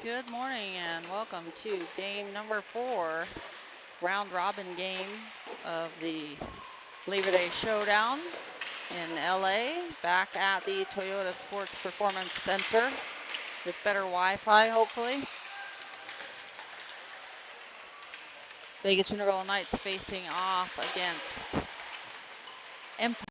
Good morning and welcome to game number 4, round robin game of the Labor Day Showdown in LA, back at the Toyota Sports Performance Center with better Wi-Fi, hopefully. Vegas Universal Knights facing off against Empire.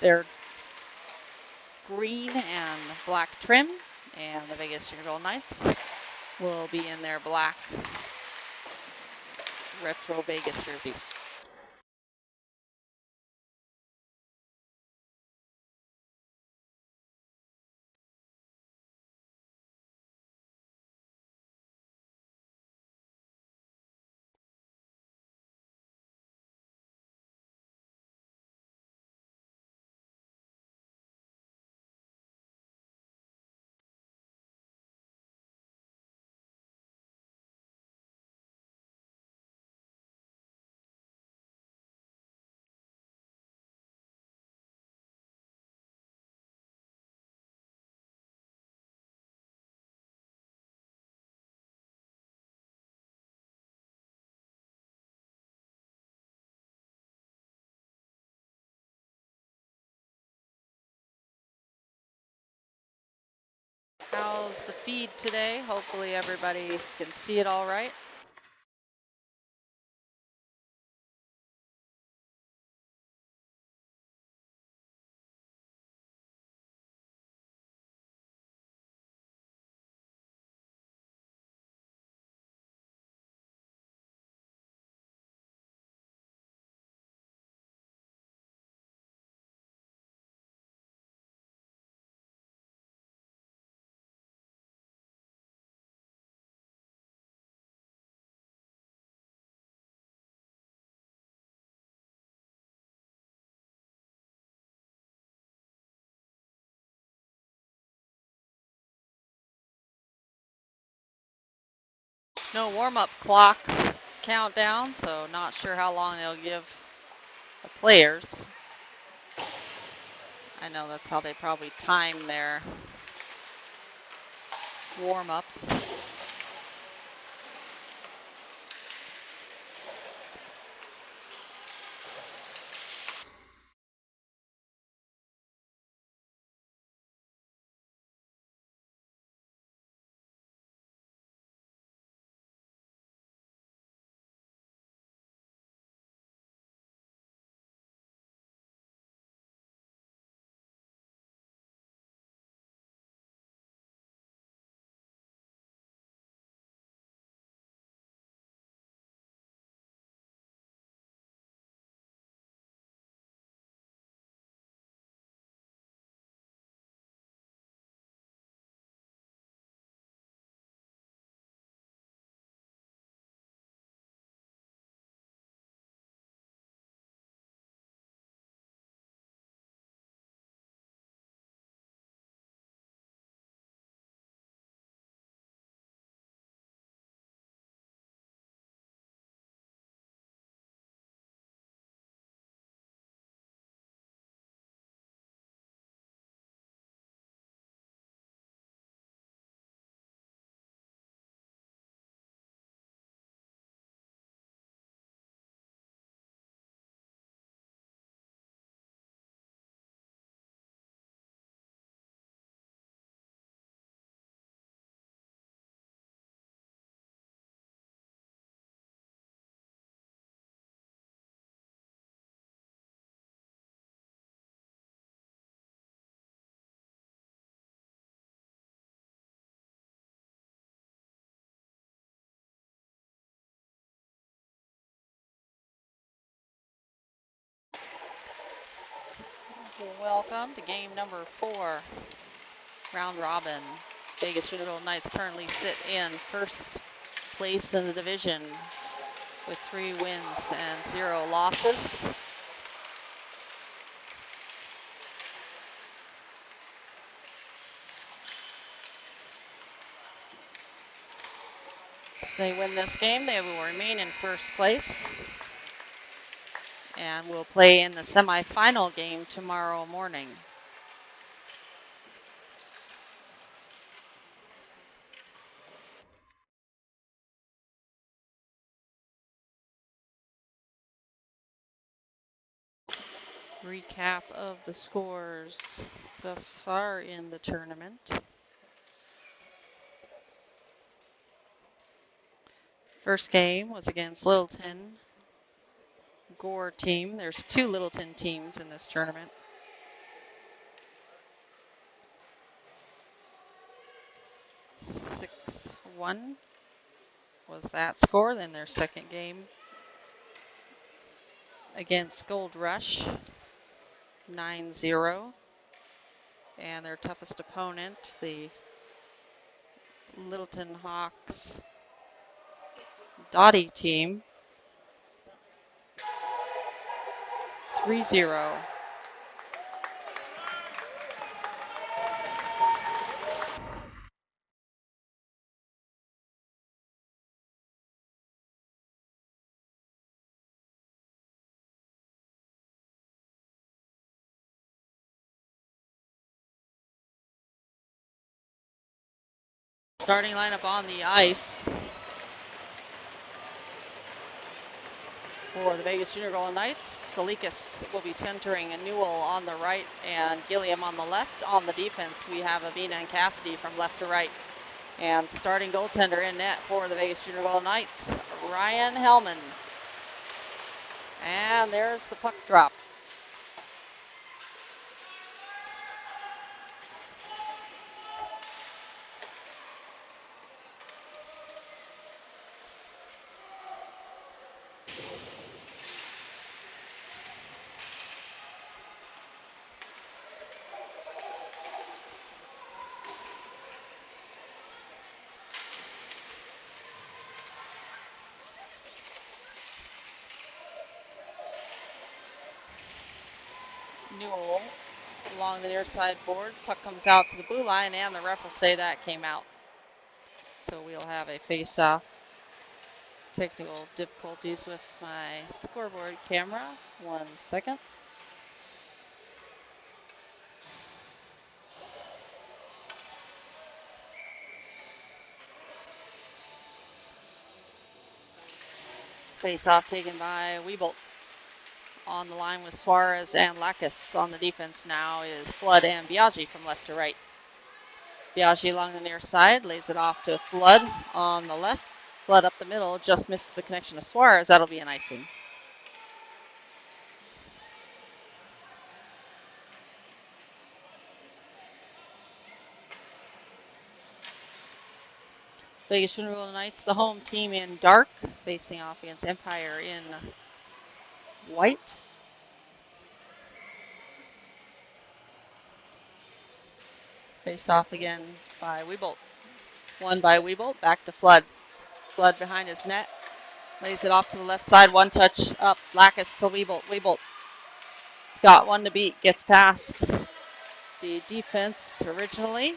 They're green and black trim, and the Vegas Universal Knights will be in their black retro Vegas jersey. How's the feed today? Hopefully everybody can see it all right. No warm-up clock countdown, so not sure how long they'll give the players. I know that's how they probably time their warm-ups. Welcome to game number 4, round robin. Vegas Universal Knights currently sit in first place in the division with 3 wins and 0 losses. If they win this game, they will remain in first place and will play in the semifinal game tomorrow morning. Recap of the scores thus far in the tournament. First game was against Littleton Gore team. There's 2 Littleton teams in this tournament. 6-1 was that score. Then their second game against Gold Rush, 9-0. And their toughest opponent, the Littleton Hawks Dottie team, 3-0. Starting lineup on the ice for the Vegas Junior Golden Knights. Tselikis will be centering and Newell on the right and Gilliam on the left. On the defense, we have Avina and Cassidy from left to right. And starting goaltender in net for the Vegas Junior Golden Knights, Ryan Hellman. And there's the puck drop. Newell along the near side boards. Puck comes out to the blue line, and the ref will say that came out. So we'll have a face-off. Technical difficulties with my scoreboard camera. 1 second. Face-off taken by Wieboldt. On the line with Suarez and Tselikis. On the defense now is Flood and Biaggi from left to right. Biaggi along the near side, lays it off to Flood on the left. Flood up the middle, just misses the connection to Suarez. That'll be an icing. Vegas Junior Golden Knights, the home team in dark, facing off against Empire in white. Face off again by Wieboldt. Won by Wieboldt, back to Flood. Flood behind his net, lays it off to the left side, one touch up, Tselikis to Wieboldt. Wieboldt has got one to beat, gets past the defense originally.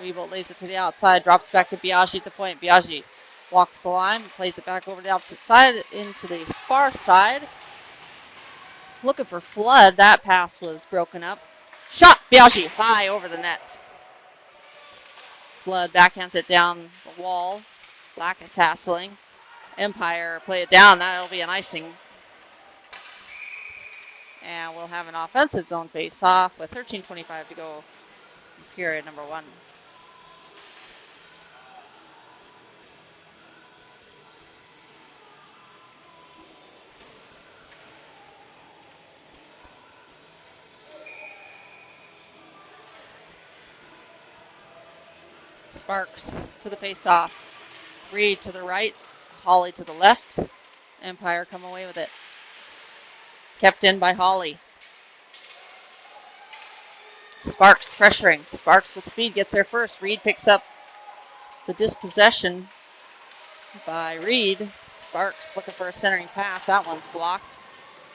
Wieboldt lays it to the outside, drops back to Biaggi at the point. Biaggi walks the line, plays it back over the opposite side into the far side. Looking for Flood. That pass was broken up. Shot, Biaggi, high over the net. Flood backhands it down the wall. Tselikis hassling. Empire play it down. That'll be an icing. And we'll have an offensive zone face-off with 13:25 to go in period number 1. Sparks to the face-off. Reid to the right. Hawley to the left. Empire come away with it. Kept in by Hawley. Sparks pressuring. Sparks with speed gets there first. Reid picks up the dispossession by Reid. Sparks looking for a centering pass. That one's blocked.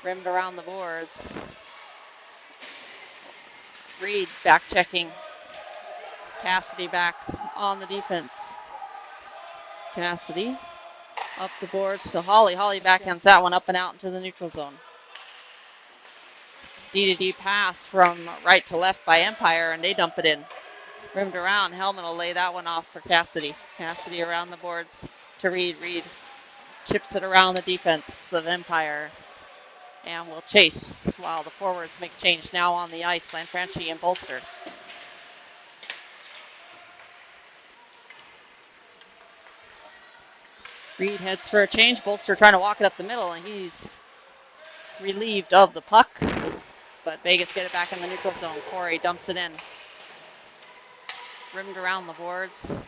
Rimmed around the boards. Reid back checking. Cassidy back on the defense. Cassidy up the boards to Holly. Holly backhands that one up and out into the neutral zone. D-to-D pass from right to left by Empire, and they dump it in. Rimmed around. Hellman will lay that one off for Cassidy. Cassidy around the boards to Reid. Reid chips it around the defense of Empire and will chase while the forwards make change now on the ice. Lanfranchi and Bolster. Reid heads for a change. Bolster trying to walk it up the middle, and he's relieved of the puck. But Vegas get it back in the neutral zone. Khoury dumps it in. Rimmed around the boards.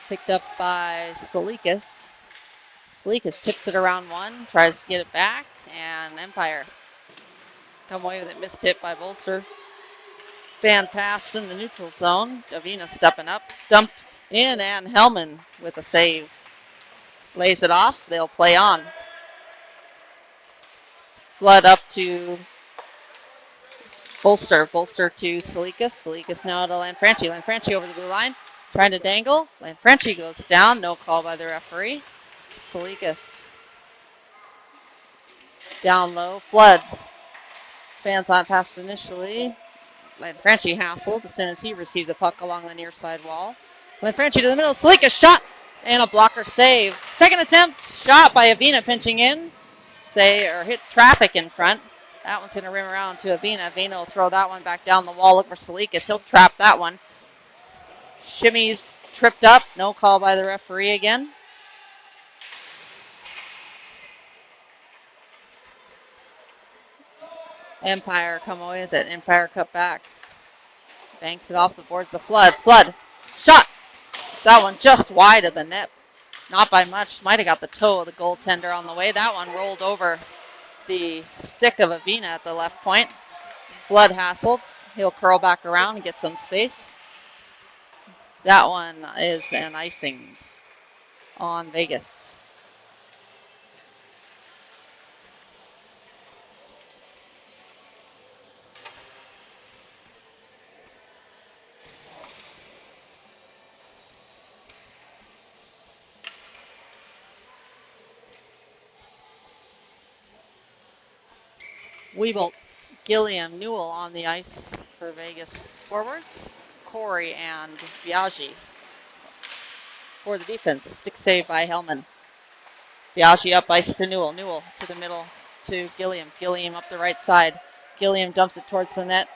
Picked up by Tselikis. Tselikis tips it around one, tries to get it back, and Empire come away with it. Missed hit by Bolster. Fan pass in the neutral zone. Avina stepping up. Dumped in, and Hellman with a save. Lays it off. They'll play on. Flood up to Bolster. Bolster to Tselikis. Tselikis now to Lanfranchi. Lanfranchi over the blue line. Trying to dangle. Lanfranchi goes down. No call by the referee. Tselikis down low. Flood. Fans on past initially. Lanfranchi hassled as soon as he received the puck along the near side wall. Lanfranchi to the middle. Tselikis shot and a blocker save. Second attempt. Shot by Avina pinching in. Hit traffic in front. That one's going to rim around to Avina. Avina will throw that one back down the wall. Look for Tselikis. He'll trap that one. Shimmies tripped up. No call by the referee again. Empire come away with it. Empire cut back. Banks it off the boards to Flood. Flood. Shot. That one just wide of the net. Not by much. Might have got the toe of the goaltender on the way. That one rolled over the stick of Avina at the left point. Flood hassled. He'll curl back around and get some space. That one is an icing on Vegas. Wieboldt, Gilliam, Newell on the ice for Vegas forwards. Khoury and Biaggi for the defense. Stick save by Hellman. Biaggi up ice to Newell. Newell to the middle to Gilliam. Gilliam up the right side. Gilliam dumps it towards the net.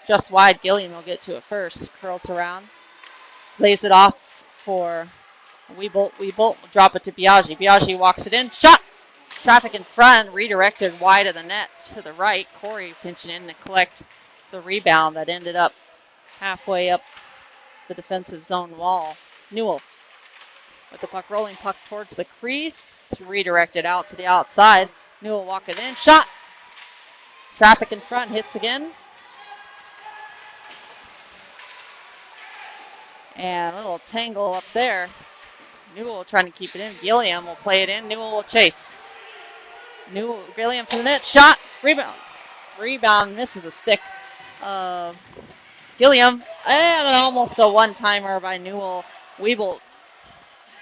Just wide. Gilliam will get to it first. Curls around. Lays it off for Wieboldt. Wieboldt will drop it to Biaggi. Biaggi walks it in. Shot! Traffic in front. Redirected wide of the net to the right. Khoury pinching in to collect the rebound that ended up halfway up the defensive zone wall. Newell with the puck rolling. Puck towards the crease. Redirected out to the outside. Newell walking in. Shot! Traffic in front. Hits again. And a little tangle up there. Newell trying to keep it in. Gilliam will play it in. Newell will chase. Newell, Gilliam to the net. Shot. Rebound. Rebound misses a stick of Gilliam. And almost a one-timer by Newell. Wieboldt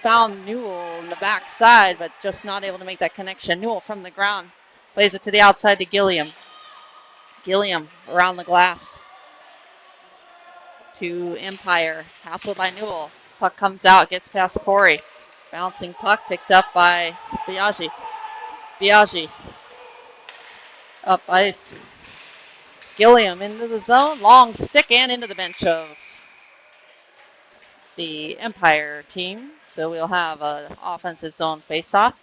found Newell in the backside, but just not able to make that connection. Newell from the ground plays it to the outside to Gilliam. Gilliam around the glass to Empire. Hassled by Newell. Puck comes out, gets past Khoury. Bouncing puck picked up by Biaggi. Biaggi up ice. Gilliam into the zone. Long stick and into the bench of the Empire team. So we'll have an offensive zone face-off.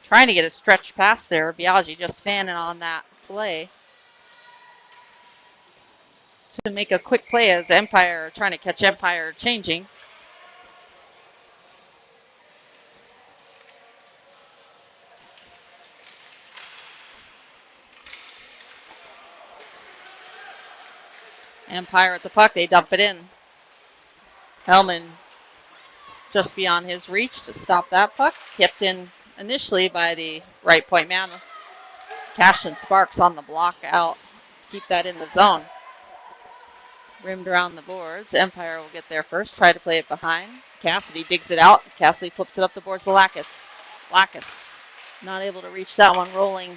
Trying to get a stretch pass there. Biaggi just fanning on that play to make a quick play as Empire trying to catch Empire changing. Empire at the puck, they dump it in. Hellman just beyond his reach to stop that puck. Kept in initially by the right point man. Cash and Sparks on the block out to keep that in the zone. Rimmed around the boards. Empire will get there first. Try to play it behind. Cassidy digs it out. Cassidy flips it up the boards to Tselikis. Tselikis not able to reach that one. Rolling.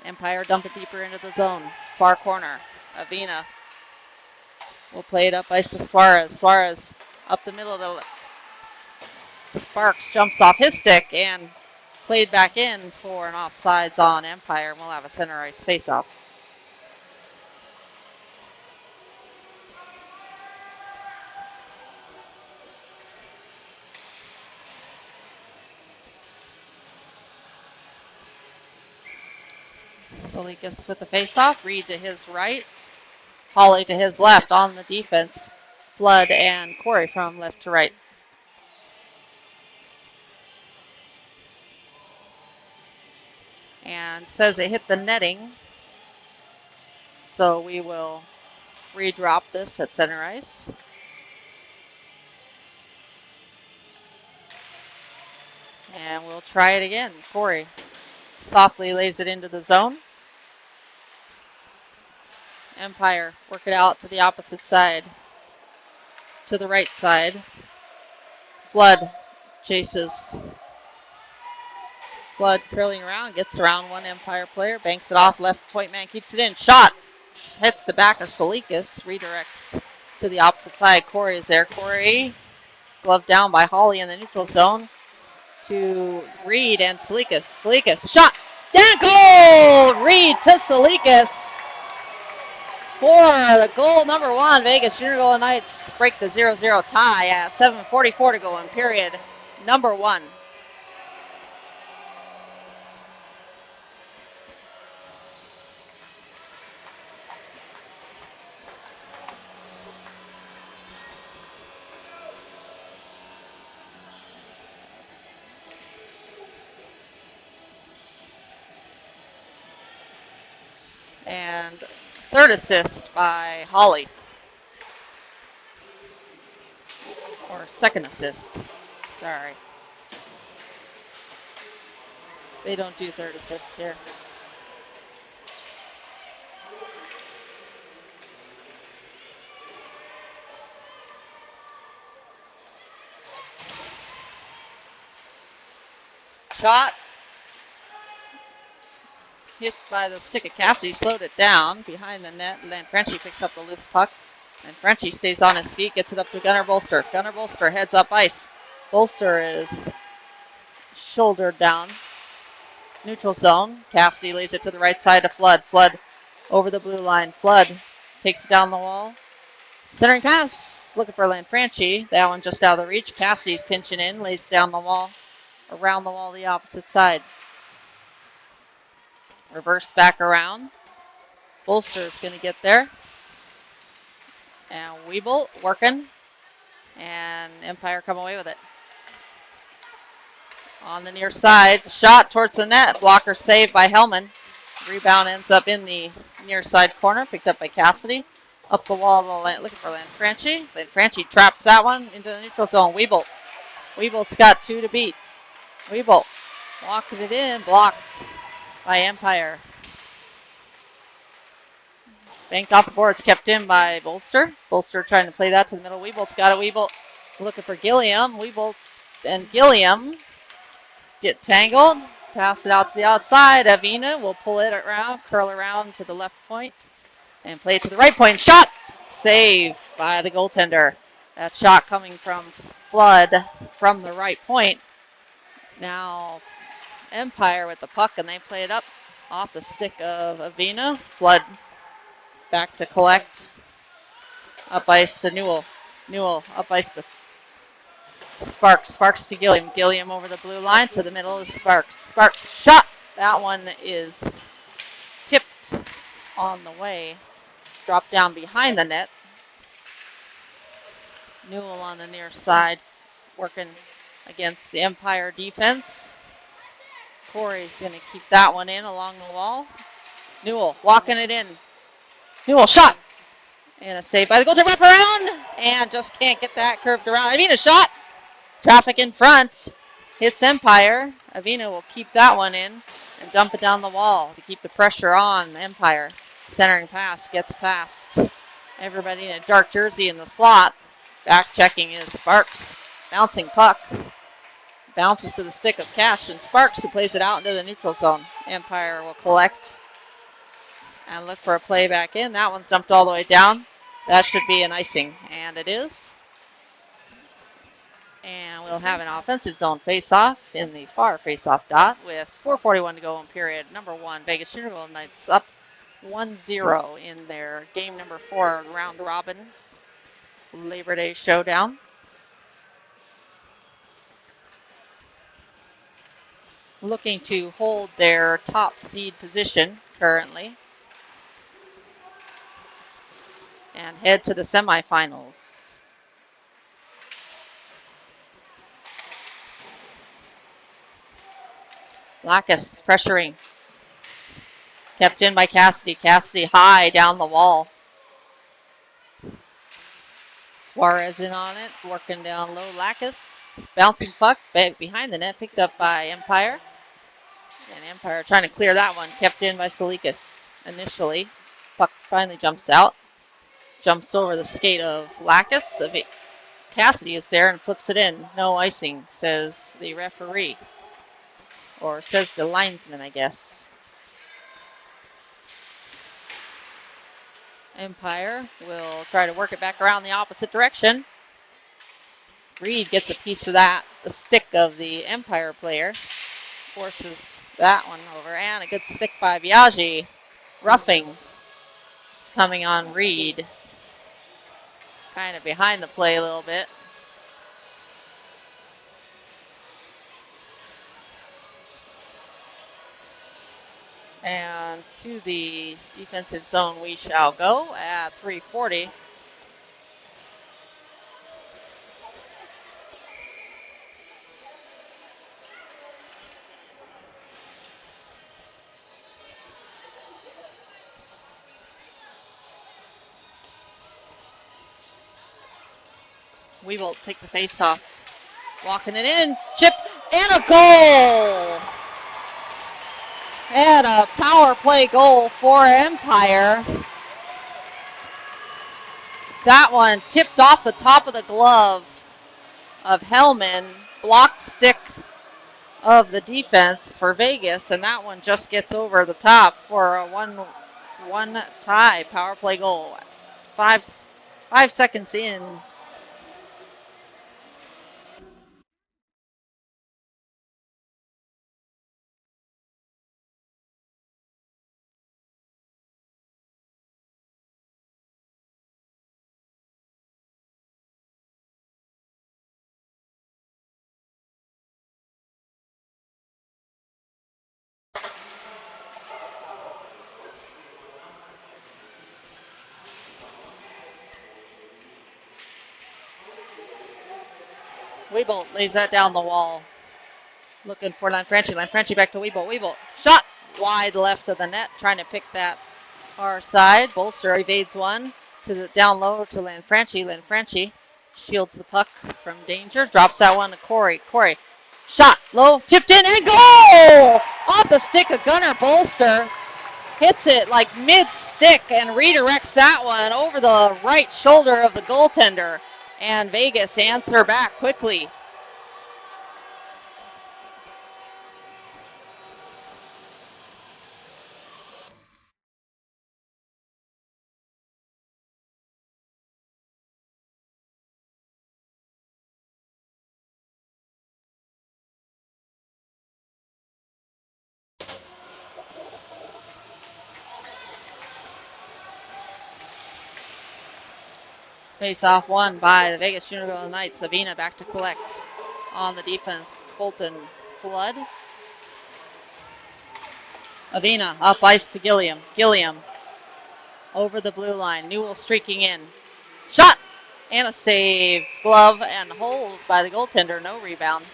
Empire dump it deeper into the zone. Far corner. Avina will play it up ice to Suarez. Suarez up the middle to Sparks. Jumps off his stick and played back in for an offsides on Empire. We'll have a center ice faceoff. Tselikis with the faceoff. Reid to his right. Holly to his left on the defense. Flood and Khoury from left to right. And says it hit the netting. So we will redrop this at center ice. And we'll try it again. Khoury softly lays it into the zone. Empire work it out to the opposite side. To the right side. Flood chases. Flood curling around, gets around one Empire player, banks it off, left point man keeps it in. Shot! Hits the back of Tselikis, redirects to the opposite side. Khoury is there. Khoury, glove down by Holly in the neutral zone to Reid and Tselikis. Tselikis, shot! Down goal! Reid to Tselikis for the goal number one. Vegas Junior Golden Knights break the 0-0 tie at 7:44 to go in period number one. And third assist by Holly. Or second assist. Sorry. They don't do third assists here. Shot. Hit by the stick of Cassidy, slowed it down behind the net. Lanfranchi picks up the loose puck. Lanfranchi stays on his feet, gets it up to Gunnar Bolster. Gunnar Bolster heads up ice. Bolster is shouldered down. Neutral zone. Cassidy lays it to the right side to Flood. Flood over the blue line. Flood takes it down the wall. Centering pass, looking for Lanfranchi. That one just out of the reach. Cassidy's pinching in, lays it down the wall, around the wall the opposite side. Reverse back around. Bolster is going to get there. And Wieboldt working. And Empire come away with it. On the near side. Shot towards the net. Blocker saved by Hellman. Rebound ends up in the near side corner. Picked up by Cassidy. Up the wall looking for Lanfranchi. Lanfranchi traps that one into the neutral zone. Wieboldt. Wiebolt's got two to beat. Wieboldt walking it in. Blocked by Empire. Banked off the boards, kept in by Bolster. Bolster trying to play that to the middle. Wiebolt's got it. Wieboldt looking for Gilliam. Wieboldt and Gilliam get tangled. Pass it out to the outside. Avina will pull it around, curl around to the left point, and play it to the right point. Shot! Saved by the goaltender. That shot coming from Flood from the right point. Now Empire with the puck, and they play it up off the stick of Avina. Flood back to collect. Up ice to Newell. Newell up ice to Sparks. Sparks to Gilliam. Gilliam over the blue line to the middle of Sparks. Sparks shot. That one is tipped on the way. Dropped down behind the net. Newell on the near side working against the Empire defense. Khoury's going to keep that one in along the wall. Newell walking it in. Newell shot. And a save by the goaltender. Wrap around. And just can't get that curved around. Avina shot. Traffic in front. Hits Empire. Avina will keep that one in and dump it down the wall to keep the pressure on Empire. Centering pass gets past Everybody in a dark jersey in the slot. Back checking is Sparks. Bouncing puck. Bounces to the stick of Cash and Sparks, who plays it out into the neutral zone. Empire will collect and look for a play back in. That one's dumped all the way down. That should be an icing, and it is. And we'll have an offensive zone face-off in the far face-off dot with 4:41 to go in period number 1. Vegas Unicorn Knights up 1-0 in their game number 4 round robin Labor Day Showdown. Looking to hold their top seed position currently and head to the semifinals. Bowkus pressuring. Kept in by Cassidy. Cassidy high down the wall. Suarez in on it, working down low. Bowkus, bouncing puck behind the net, picked up by Empire. And Empire trying to clear that one, kept in by Tselikis initially. Puck finally jumps out. Jumps over the skate of Bowkus. Cassidy is there and flips it in. No icing, says the referee. Or says the linesman, I guess. Empire will try to work it back around the opposite direction. Reid gets a piece of that. The stick of the Empire player forces that one over. And a good stick by Viaggi. Roughing is coming on Reid. Kind of behind the play a little bit. And to the defensive zone we shall go at 3:40. Wieboldt take the face off. Walking it in. Chip and a goal! And a power play goal for Empire. That one tipped off the top of the glove of Hellman. Blocked stick of the defense for Vegas, and that one just gets over the top for a 1-1 tie power play goal. 5 seconds in. Wieboldt lays that down the wall. Looking for Lanfranchi. Lanfranchi back to Wieboldt. Wieboldt shot wide left of the net, trying to pick that far side. Bolster evades one to the down low to Lanfranchi. Lanfranchi shields the puck from danger. Drops that one to Khoury. Khoury shot low, tipped in, and goal! Off the stick of Gunnar Bolster. Hits it like mid-stick and redirects that one over the right shoulder of the goaltender. And Vegas answer back quickly. Face-off won by the Vegas Unicorn Knights. Avina back to collect on the defense. Colton Flood. Avina up ice to Gilliam. Gilliam over the blue line. Newell streaking in. Shot! And a save. Glove and hold by the goaltender. No rebound.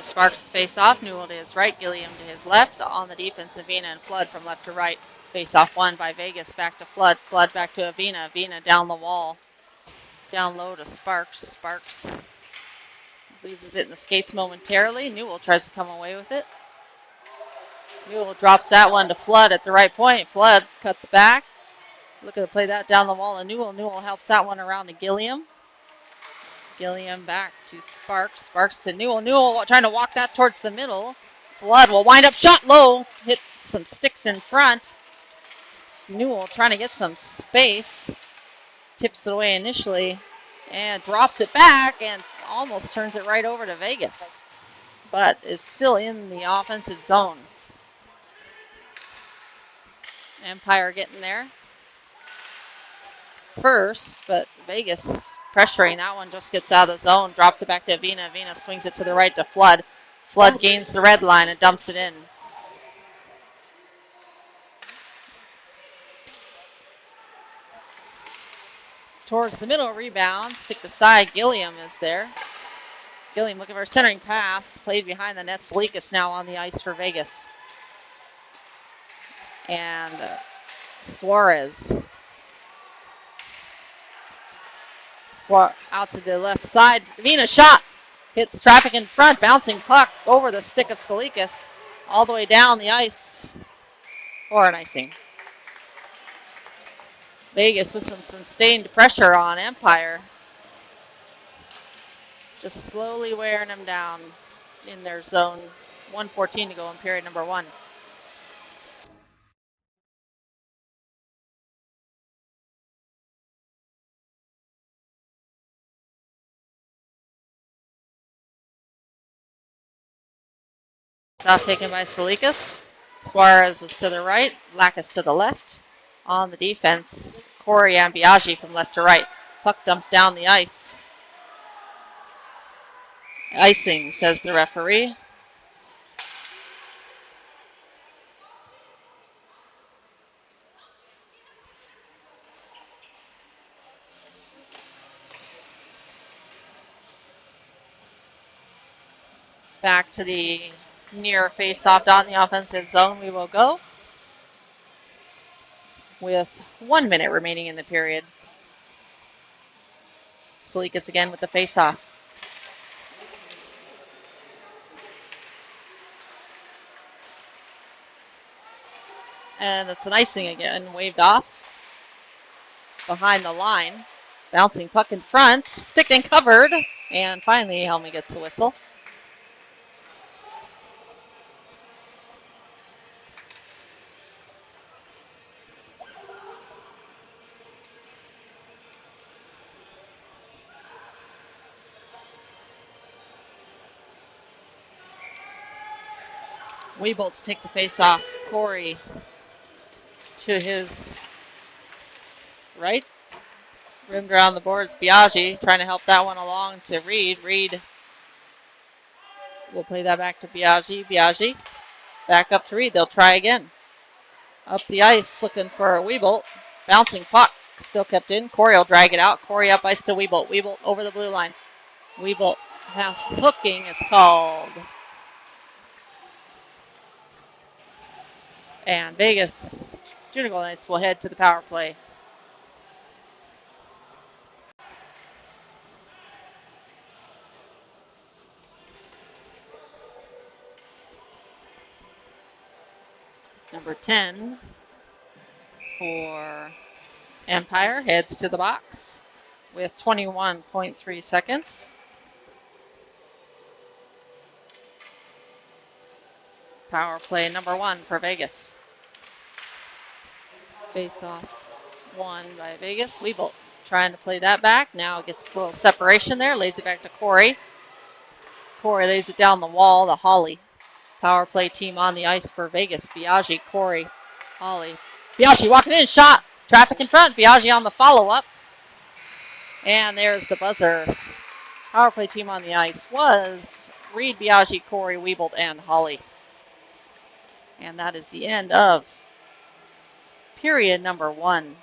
Sparks face off. Newell to his right, Gilliam to his left. On the defense, Avina and Flood from left to right. Face off won by Vegas. Back to Flood. Flood back to Avina. Avina down the wall. Down low to Sparks. Sparks loses it in the skates momentarily. Newell tries to come away with it. Newell drops that one to Flood at the right point. Flood cuts back. Look at the play that down the wall to Newell. Newell helps that one around to Gilliam. Gilliam back to Sparks. Sparks to Newell. Newell trying to walk that towards the middle. Flood will wind up shot low. Hit some sticks in front. Newell trying to get some space. Tips it away initially and drops it back and almost turns it right over to Vegas, but is still in the offensive zone. Empire getting there first, but Vegas pressuring. That one just gets out of the zone, drops it back to Avina. Avina swings it to the right to Flood. Flood gains the red line and dumps it in. Towards the middle, rebound, stick to side. Gilliam is there. Gilliam looking for a centering pass, played behind the net. Tselikis now on the ice for Vegas. And Suarez out to the left side. Avina shot. Hits traffic in front. Bouncing puck over the stick of Tselikis. All the way down the ice for an icing. Vegas with some sustained pressure on Empire. Just slowly wearing them down in their zone. 1:14 to go in period number 1. Off taken by Tselikis. Suarez was to the right. Lacus to the left. On the defense, Khoury and Biaggi from left to right. Puck dumped down the ice. Icing, says the referee. Back to the near face-off on the offensive zone we will go with 1 minute remaining in the period. Tselikis again with the face-off. And it's an icing again, waved off behind the line. Bouncing puck in front, stick and covered, and finally Hellman gets the whistle. Wieboldt to take the face off. Khoury to his right. Rimmed around the boards. Biaggi trying to help that one along to Reid. Reid will play that back to Biaggi. Biaggi back up to Reid. They'll try again. Up the ice looking for Wieboldt. Bouncing puck. Still kept in. Khoury will drag it out. Khoury up ice to Wieboldt. Wieboldt over the blue line. Wieboldt pass hooking is called. And Vegas Junior Gold Knights will head to the power play. Number 10 for Empire heads to the box with 21.3 seconds. Power play number 1 for Vegas. Face off won by Vegas. Wieboldt trying to play that back. Now gets a little separation there. Lays it back to Khoury. Khoury lays it down the wall to Holly. Power play team on the ice for Vegas. Biaggi, Khoury, Holly. Biaggi walking in, shot. Traffic in front. Biaggi on the follow-up. And there's the buzzer. Power play team on the ice was Reid, Biaggi, Khoury, Wieboldt, and Holly. And that is the end of period number 1.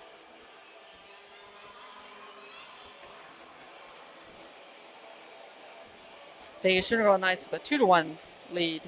Vegas Junior Gold Knights with a 2-1 lead.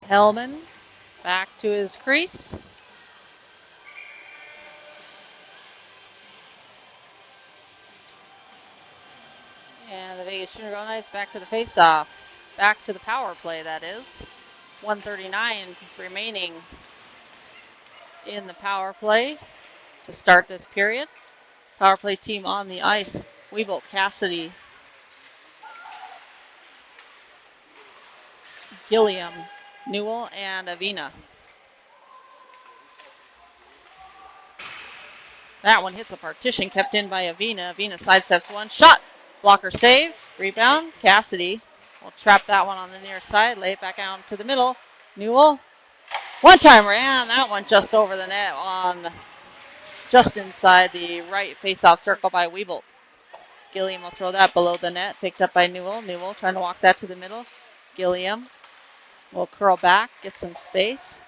Hellman back to his crease. And the Vegas Junior Girl Knights back to the face-off. Back to the power play, that is. 1:39 remaining in the power play to start this period. Power play team on the ice. Wieboldt, Cassidy, Gilliam, Newell, and Avina. That one hits a partition, kept in by Avina. Avina sidesteps one, shot, blocker save, rebound. Cassidy will trap that one on the near side, lay it back out to the middle. Newell, one-timer, and that one just over the net on just inside the right face-off circle by Wieboldt. Gilliam will throw that below the net, picked up by Newell. Newell trying to walk that to the middle. Gilliam will curl back, get some space.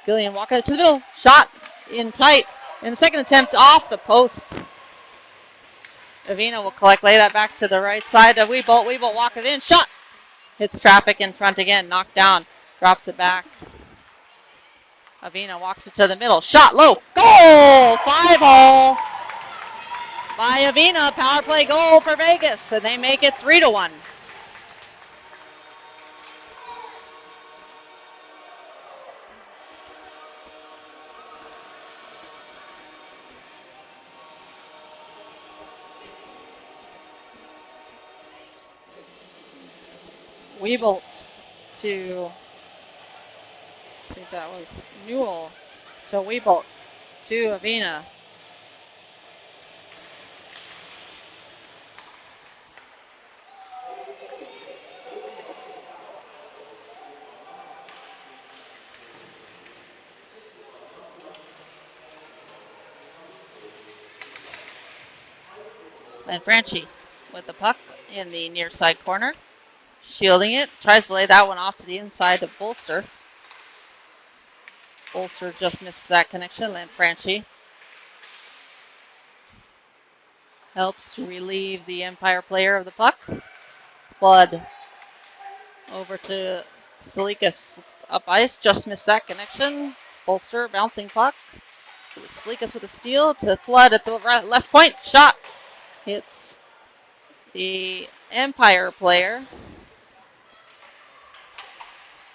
Gilliam walking it to the middle, shot in tight. In the second attempt, off the post. Avina will collect, lay that back to the right side of Wieboldt. Wieboldt walk it in, shot. Hits traffic in front again, knocked down, drops it back. Avina walks it to the middle, shot low, goal! 5-hole by Avina, power play goal for Vegas, and they make it 3-1. Wieboldt to, I think that was Newell to Wieboldt to Avina. Lanfranchi with the puck in the near side corner. Shielding it, tries to lay that one off to the inside of Bolster. Bolster just misses that connection. Lanfranchi helps to relieve the Empire player of the puck. Flood over to Tselikis up ice, just missed that connection. Bolster bouncing puck. Tselikis with a steal to Flood at the left point. Shot hits the Empire player.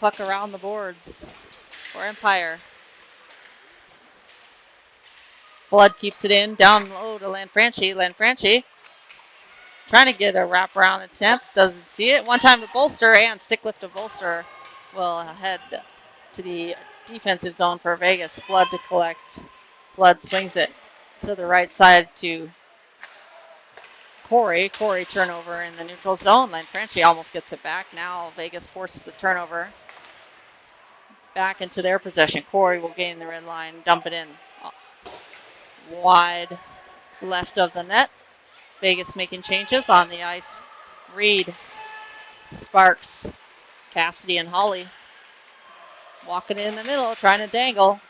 Puck around the boards for Empire. Flood keeps it in, down low to Lanfranchi. Lanfranchi trying to get a wraparound attempt, doesn't see it. One time to Bolster, and stick lift of Bolster will head to the defensive zone for Vegas. Flood to collect. Flood swings it to the right side to Khoury. Khoury turnover in the neutral zone. Lanfranchi almost gets it back. Now Vegas forces the turnover back into their possession. Khoury will gain the red line, dump it in wide left of the net. Vegas making changes on the ice. Reid, Sparks, Cassidy, and Holly walking in the middle, trying to dangle.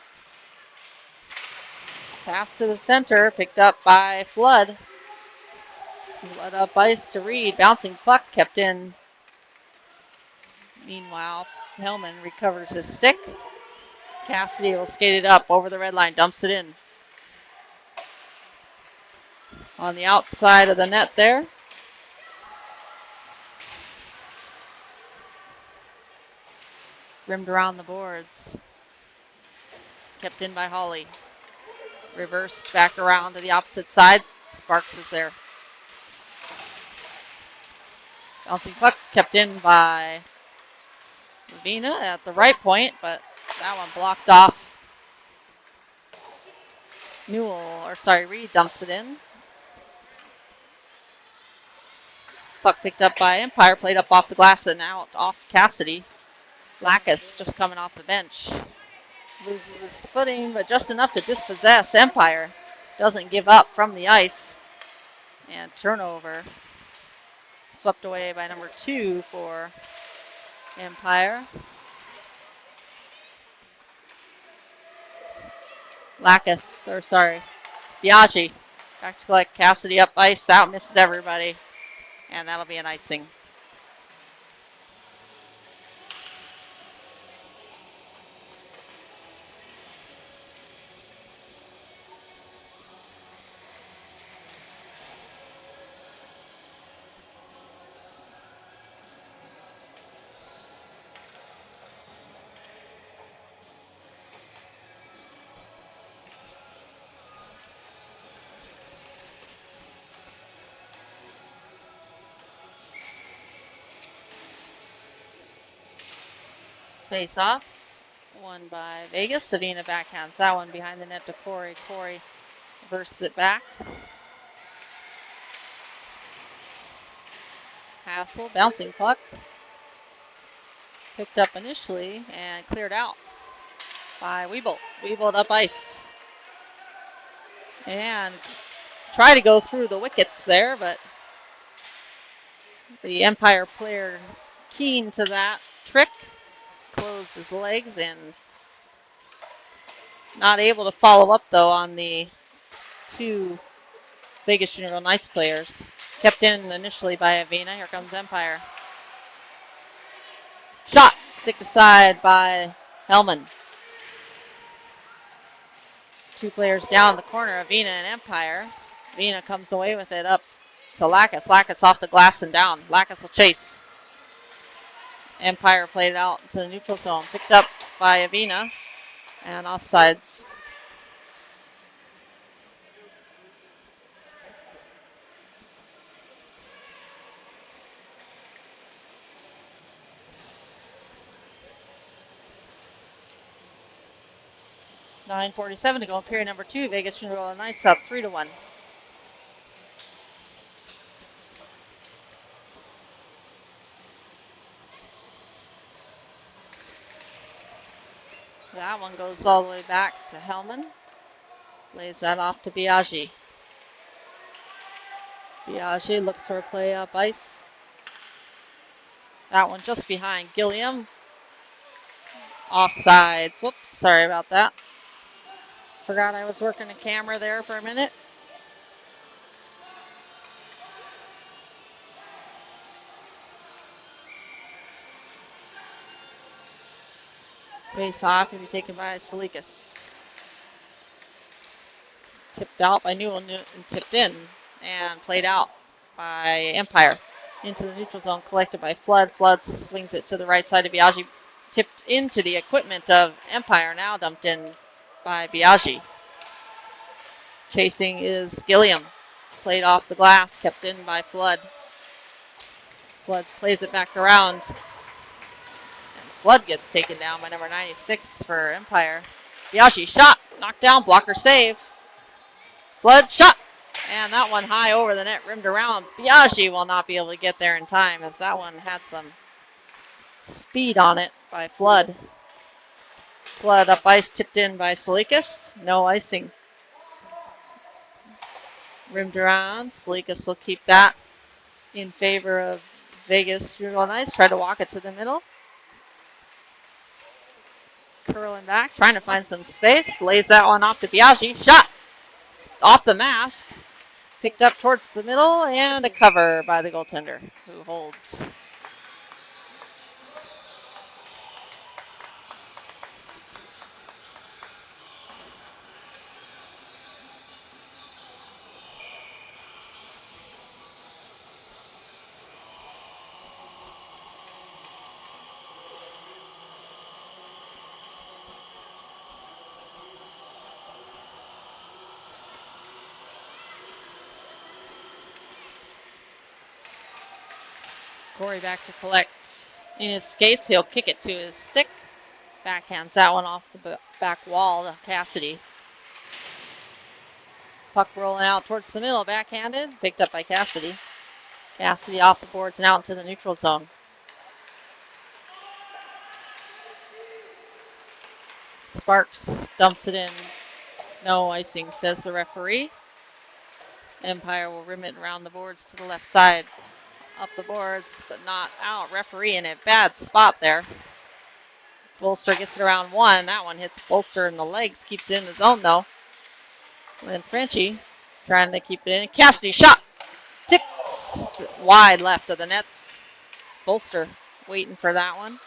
Pass to the center, picked up by Flood. Flood up ice to Reid, bouncing puck kept in. Meanwhile, Hellman recovers his stick. Cassidy will skate it up over the red line, dumps it in. On the outside of the net there. Rimmed around the boards. Kept in by Holly. Reversed back around to the opposite side. Sparks is there. Bouncing puck kept in by Avina at the right point, but that one blocked off. Reid dumps it in. Puck picked up by Empire, played up off the glass and out off Cassidy. Bowkus just coming off the bench. Loses his footing, but just enough to dispossess. Empire doesn't give up from the ice. And turnover. Swept away by number 2 for Empire. Biaggi. Back to collect. Cassidy up ice. Out misses everybody. And that'll be an icing. Face off. Won by Vegas. Avina backhands that one behind the net to Khoury. Khoury reverses it back. Hassel, bouncing puck. Picked up initially and cleared out by Wieboldt. Wieboldt up ice. And try to go through the wickets there, but the Empire player keen to that trick closed his legs and not able to follow up though on the two Vegas Junior Knights players. Kept in initially by Avina. Here comes Empire. Shot sticked aside by Hellman. Two players down the corner, Avina and Empire. Avina comes away with it up to Lacus. Lacus off the glass and down. Lacus will chase. Empire played it out to the neutral zone. Picked up by Avina and offsides. .9:47 to go in period number 2. Vegas Junior Knights up 3-1. That one goes all the way back to Hellman. Lays that off to Biaggi. Biaggi looks for a play up ice. That one just behind Gilliam. Offsides. Whoops, sorry about that. Forgot I was working a camera there for a minute. Face off and be taken by Tselikis. Tipped out by Newell and tipped in and played out by Empire. Into the neutral zone, collected by Flood. Flood swings it to the right side of Biaggi. Tipped into the equipment of Empire, now dumped in by Biaggi. Chasing is Gilliam. Played off the glass, kept in by Flood. Flood plays it back around. And Flood gets taken down by number 96 for Empire. Biaggi shot, knocked down, blocker save. Flood shot. And that one high over the net, rimmed around. Biaggi will not be able to get there in time as that one had some speed on it by Flood. Flood up ice, tipped in by Tselikis. No icing. Rimmed around. Tselikis will keep that in favor of Vegas Junior Knights. Try to walk it to the middle. Curling back, trying to find some space. Lays that one off to Biaggi. Shot! Off the mask. Picked up towards the middle, and a cover by the goaltender, who holds. Khoury back to collect in his skates. He'll kick it to his stick. Backhands that one off the back wall to Cassidy. Puck rolling out towards the middle, backhanded. Picked up by Cassidy. Cassidy off the boards and out into the neutral zone. Sparks dumps it in. No icing, says the referee. Empire will rim it around the boards to the left side. Up the boards, but not out. Referee in a bad spot there. Bolster gets it around one. That one hits Bolster in the legs. Keeps it in the zone, though. Lanfranchi trying to keep it in. Cassidy shot. Tipped wide left of the net. Bolster waiting for that one.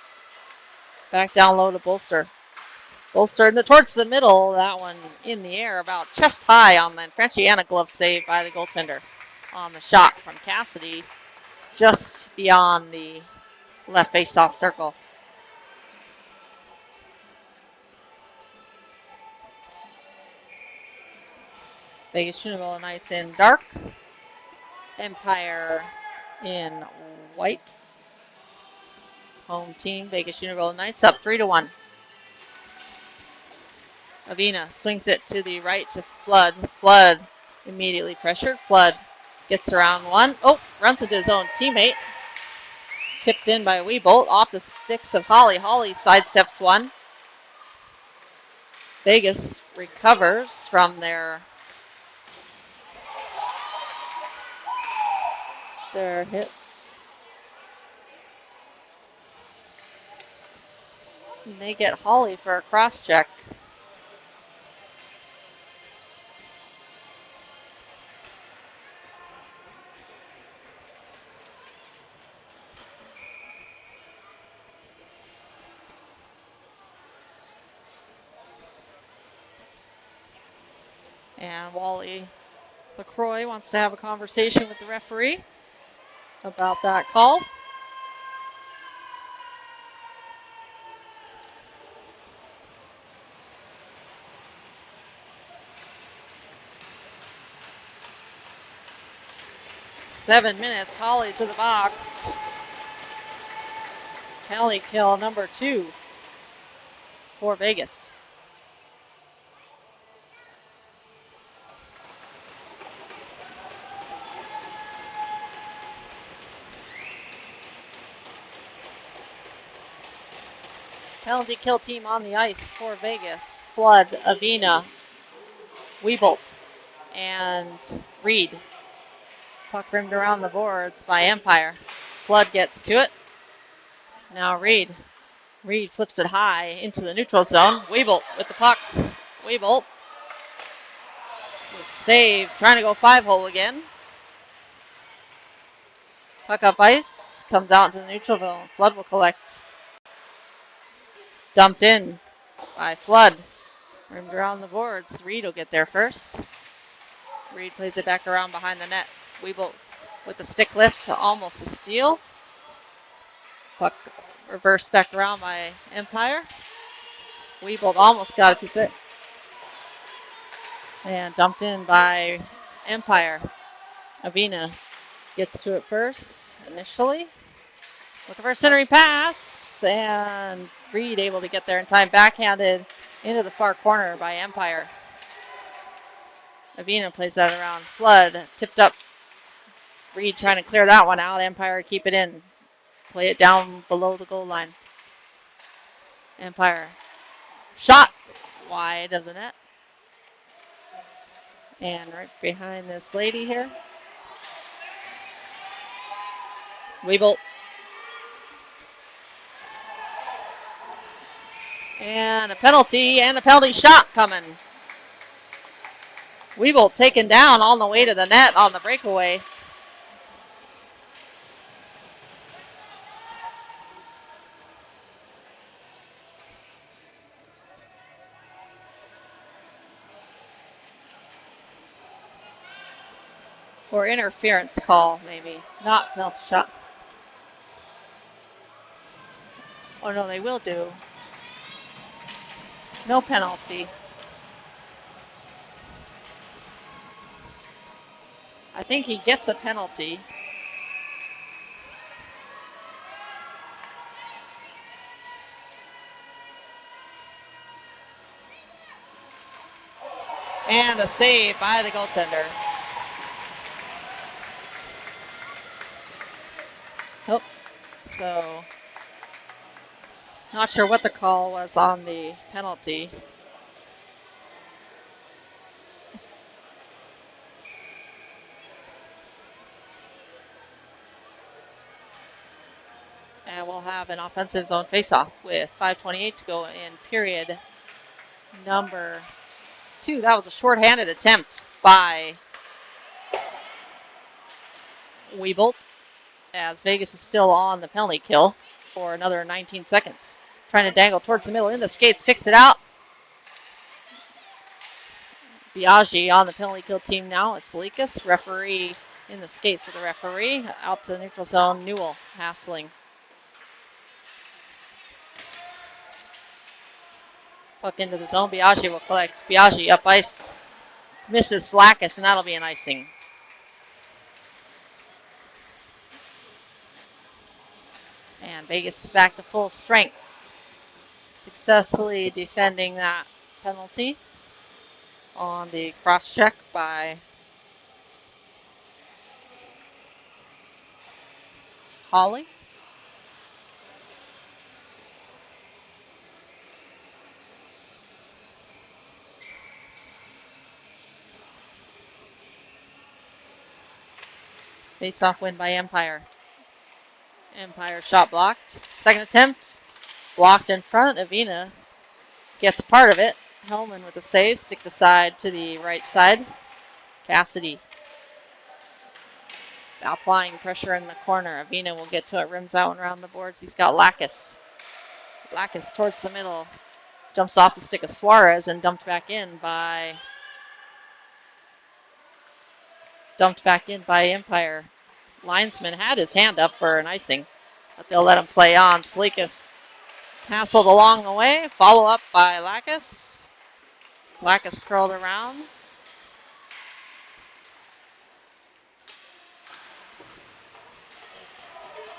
Back down low to Bolster. Bolster towards the middle. That one in the air about chest high on Lanfranchi, and a glove save by the goaltender on the shot from Cassidy. Just beyond the left face-off circle. Vegas Junior Knights in dark. Empire in white. Home team, Vegas Junior Golden Knights up 3-1. Avina swings it to the right to Flood. Flood immediately pressured. Flood gets around one. Oh, runs into his own teammate. Tipped in by Wieboldt off the sticks of Holly. Holly sidesteps one. Vegas recovers from their hit. And they get Holly for a cross check. And Wally LaCroix wants to have a conversation with the referee about that call. Seven minutes, Holly to the box. Penalty kill number 2 for Vegas. Penalty kill team on the ice for Vegas. Flood, Avina, Wieboldt, and Reid. Puck rimmed around the boards by Empire. Flood gets to it. Now Reid. Reid flips it high into the neutral zone. Wieboldt with the puck. Wieboldt was saved, trying to go 5-hole again. Puck up ice, comes out into the neutral zone. Flood will collect. Dumped in by Flood. Rimmed around the boards. Reid will get there first. Reid plays it back around behind the net. Wieboldt with the stick lift to almost a steal. Puck reversed back around by Empire. Wieboldt almost got a piece of it. And dumped in by Empire. Avina gets to it first initially. Looking for a centering pass. And Reid able to get there in time. Backhanded into the far corner by Empire. Avina plays that around. Flood tipped up. Reid trying to clear that one out. Empire keep it in. Play it down below the goal line. Empire. Shot wide of the net. And right behind this lady here. Wieboldt. And a penalty shot coming. Wieboldt taken down on the way to the net on the breakaway. Or interference call, maybe. Not penalty shot. Oh, no, they will do. No penalty. I think he gets a penalty. And a save by the goaltender. Oh, so not sure what the call was on the penalty. And we'll have an offensive zone faceoff with 5:28 to go in period number 2. That was a shorthanded attempt by Wieboldt, as Vegas is still on the penalty kill for another 19 seconds. Trying to dangle towards the middle in the skates, picks it out. Biaggi on the penalty kill team now. It's Tselikis, referee in the skates of the referee. Out to the neutral zone, Newell hassling. Puck into the zone, Biaggi will collect. Biaggi up ice, misses Tselikis, and that'll be an icing. And Vegas is back to full strength. Successfully defending that penalty on the cross check by Khoury. Face-off win by Empire. Empire shot blocked. Second attempt, blocked in front. Avina gets part of it. Hellman with a save, sticked aside to the right side. Cassidy applying pressure in the corner. Avina will get to it, rims that one around the boards. He's got Tselikis. Tselikis towards the middle. Jumps off the stick of Suarez and dumped back in by Empire. Linesman had his hand up for an icing, but they'll let him play on. Tselikis hassled along the way. Follow up by Tselikis. Tselikis curled around.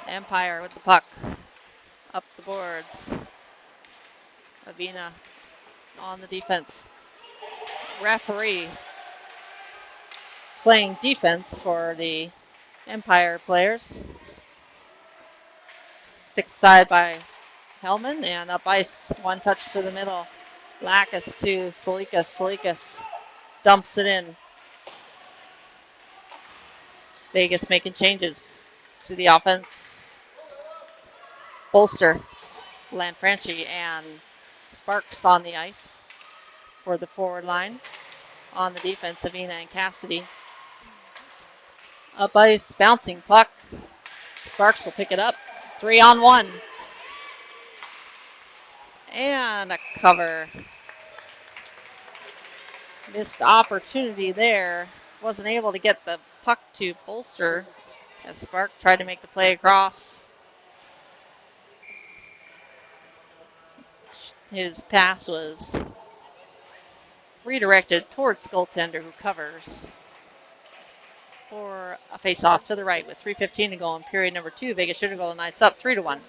Empire with the puck. Up the boards. Avina on the defense. Referee playing defense for the Empire players. Stick side by Hellman and up ice. One touch to the middle. Tselikis to Tselikis. Tselikis dumps it in. Vegas making changes to the offense. Bolster, Lanfranchi, and Sparks on the ice for the forward line. On the defense, Avina and Cassidy. Up ice, bouncing puck. Sparks will pick it up. 3-on-1. And a cover. Missed opportunity there. Wasn't able to get the puck to Bolster as Spark tried to make the play across. His pass was redirected towards the goaltender who covers for a face-off to the right with 3:15 to go in period number 2. Vegas Sugar Golden Knights up 3-1.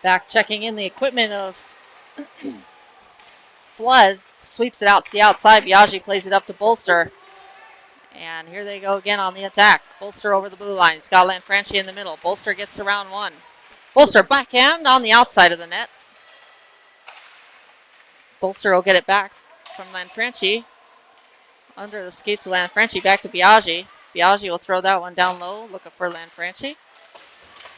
Back checking in the equipment of Flood. Sweeps it out to the outside. Biaggi plays it up to Bolster. And here they go again on the attack. Bolster over the blue line. Scott Lanfranchi in the middle. Bolster gets around one. Bolster backhand on the outside of the net. Bolster will get it back from Lanfranchi. Under the skates of Lanfranchi, back to Biaggi. Biaggi will throw that one down low, looking for Lanfranchi.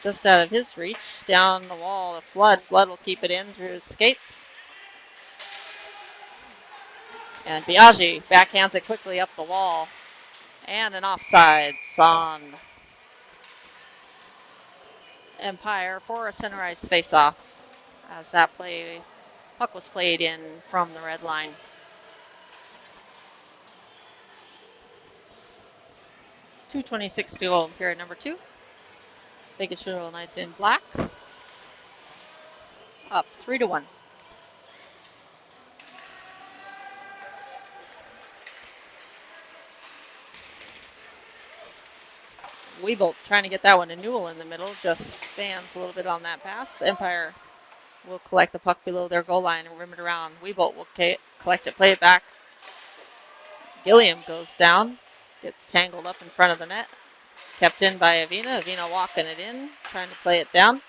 Just out of his reach. Down the wall to Flood. Flood will keep it in through his skates. And Biaggi backhands it quickly up the wall. And an offsides on Empire for a center ice face-off as that puck was played in from the red line. .226 to go in period number 2. Vegas Sugar Golden Knights in black. Up 3-1. Wieboldt trying to get that one to Newell in the middle. Just fans a little bit on that pass. Empire will collect the puck below their goal line and rim it around. Wieboldt will collect it, play it back. Gilliam goes down. Gets tangled up in front of the net. Kept in by Avina. Avina walking it in, trying to play it down.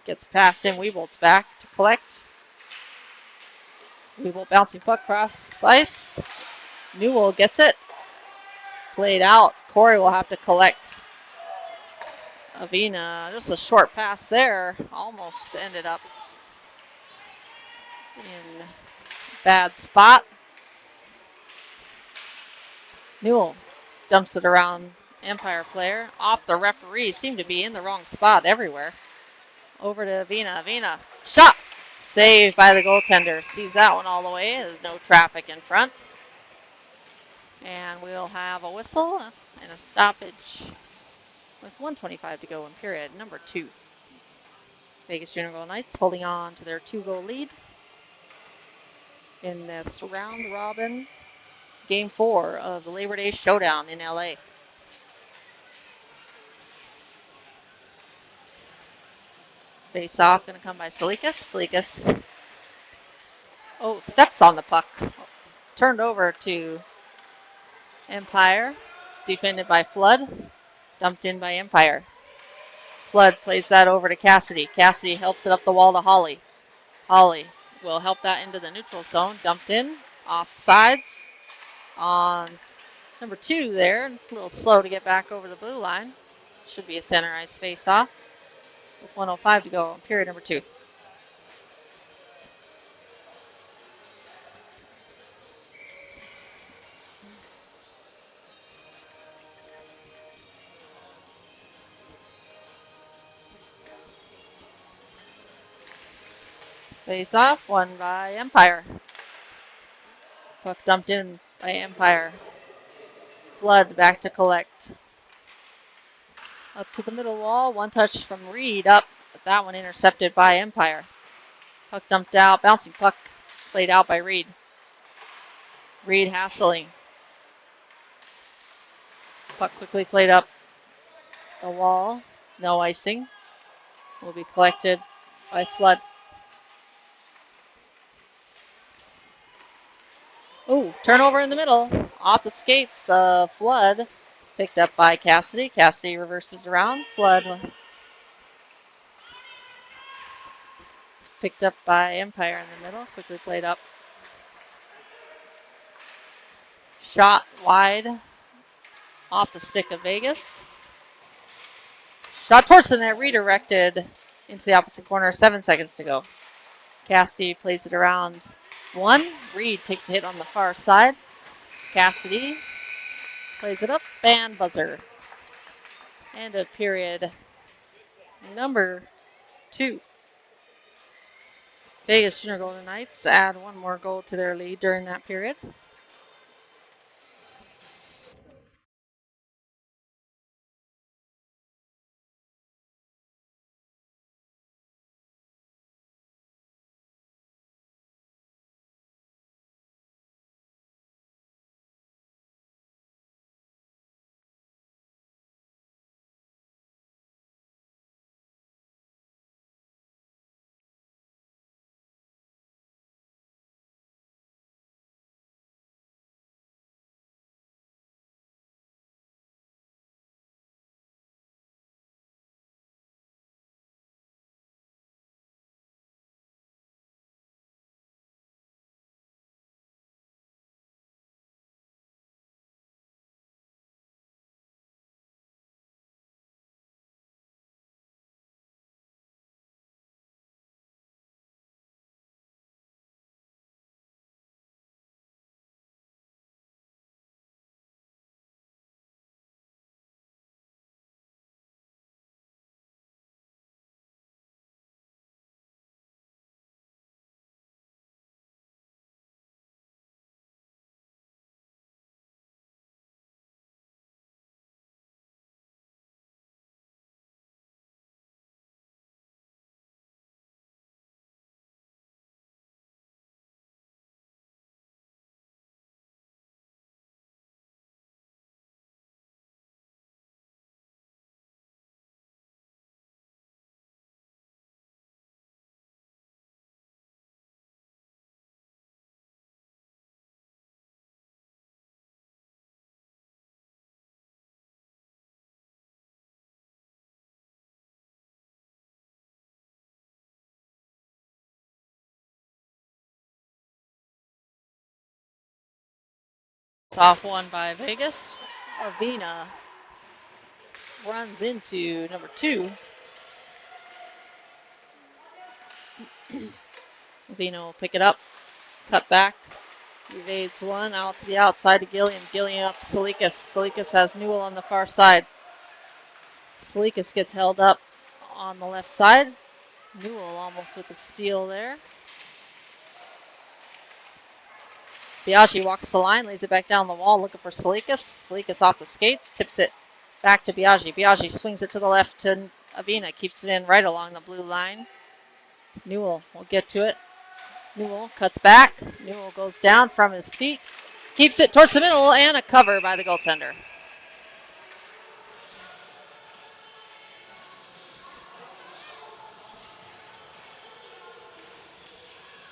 Gets passed in. Wieboldt's back to collect. Wieboldt bouncing puck across ice. Newell gets it. Played out. Khoury will have to collect. Avina, just a short pass there. Almost ended up in a bad spot. Newell dumps it around Empire player. Off the referee. Seemed to be in the wrong spot everywhere. Over to Avina. Avina. Shot! Saved by the goaltender. Sees that one all the way. There's no traffic in front. And we'll have a whistle and a stoppage with 1:25 to go in period number 2. Vegas Junior Golden Knights holding on to their 2-goal lead in this round robin game 4 of the Labor Day Showdown in LA. Face off going to come by Tselikis. Tselikis, steps on the puck. Turned over to Empire. Defended by Flood. Dumped in by Empire. Flood plays that over to Cassidy. Cassidy helps it up the wall to Holly. Holly will help that into the neutral zone. Dumped in. Off sides on number 2 there. A little slow to get back over the blue line. Should be a center ice face off with 1:05 to go in period number 2. Face off, won by Empire. Puck dumped in by Empire. Flood back to collect. Up to the middle wall, one touch from Reid up, but that one intercepted by Empire. Puck dumped out, bouncing puck played out by Reid. Reid hassling. Puck quickly played up the wall. No icing. Will be collected by Flood. Ooh, turnover in the middle. Off the skates of Flood. Picked up by Cassidy. Cassidy reverses around. Flood picked up by Empire in the middle. Quickly played up. Shot wide. Off the stick of Vegas. Shot towards the net. Redirected into the opposite corner. 7 seconds to go. Cassidy plays it around 1. Reid takes a hit on the far side. Cassidy plays it up. And buzzer. End of period number 2. Vegas Junior Golden Knights add 1 more goal to their lead during that period. Off one by Vegas. Avina runs into number 2. Avina will pick it up. Cut back. Evades one out to the outside to Gilliam. Gilliam up to Tselikis. Tselikis has Newell on the far side. Tselikis gets held up on the left side. Newell almost with the steal there. Biaggi walks the line, lays it back down the wall, looking for Tselikis. Tselikis off the skates, tips it Back to Biaggi. Biaggi swings it to the left to Avina. Keeps it in right along the blue line. Newell will get to it. Newell cuts back. Newell goes down from his feet. Keeps it towards the middle and a cover by the goaltender.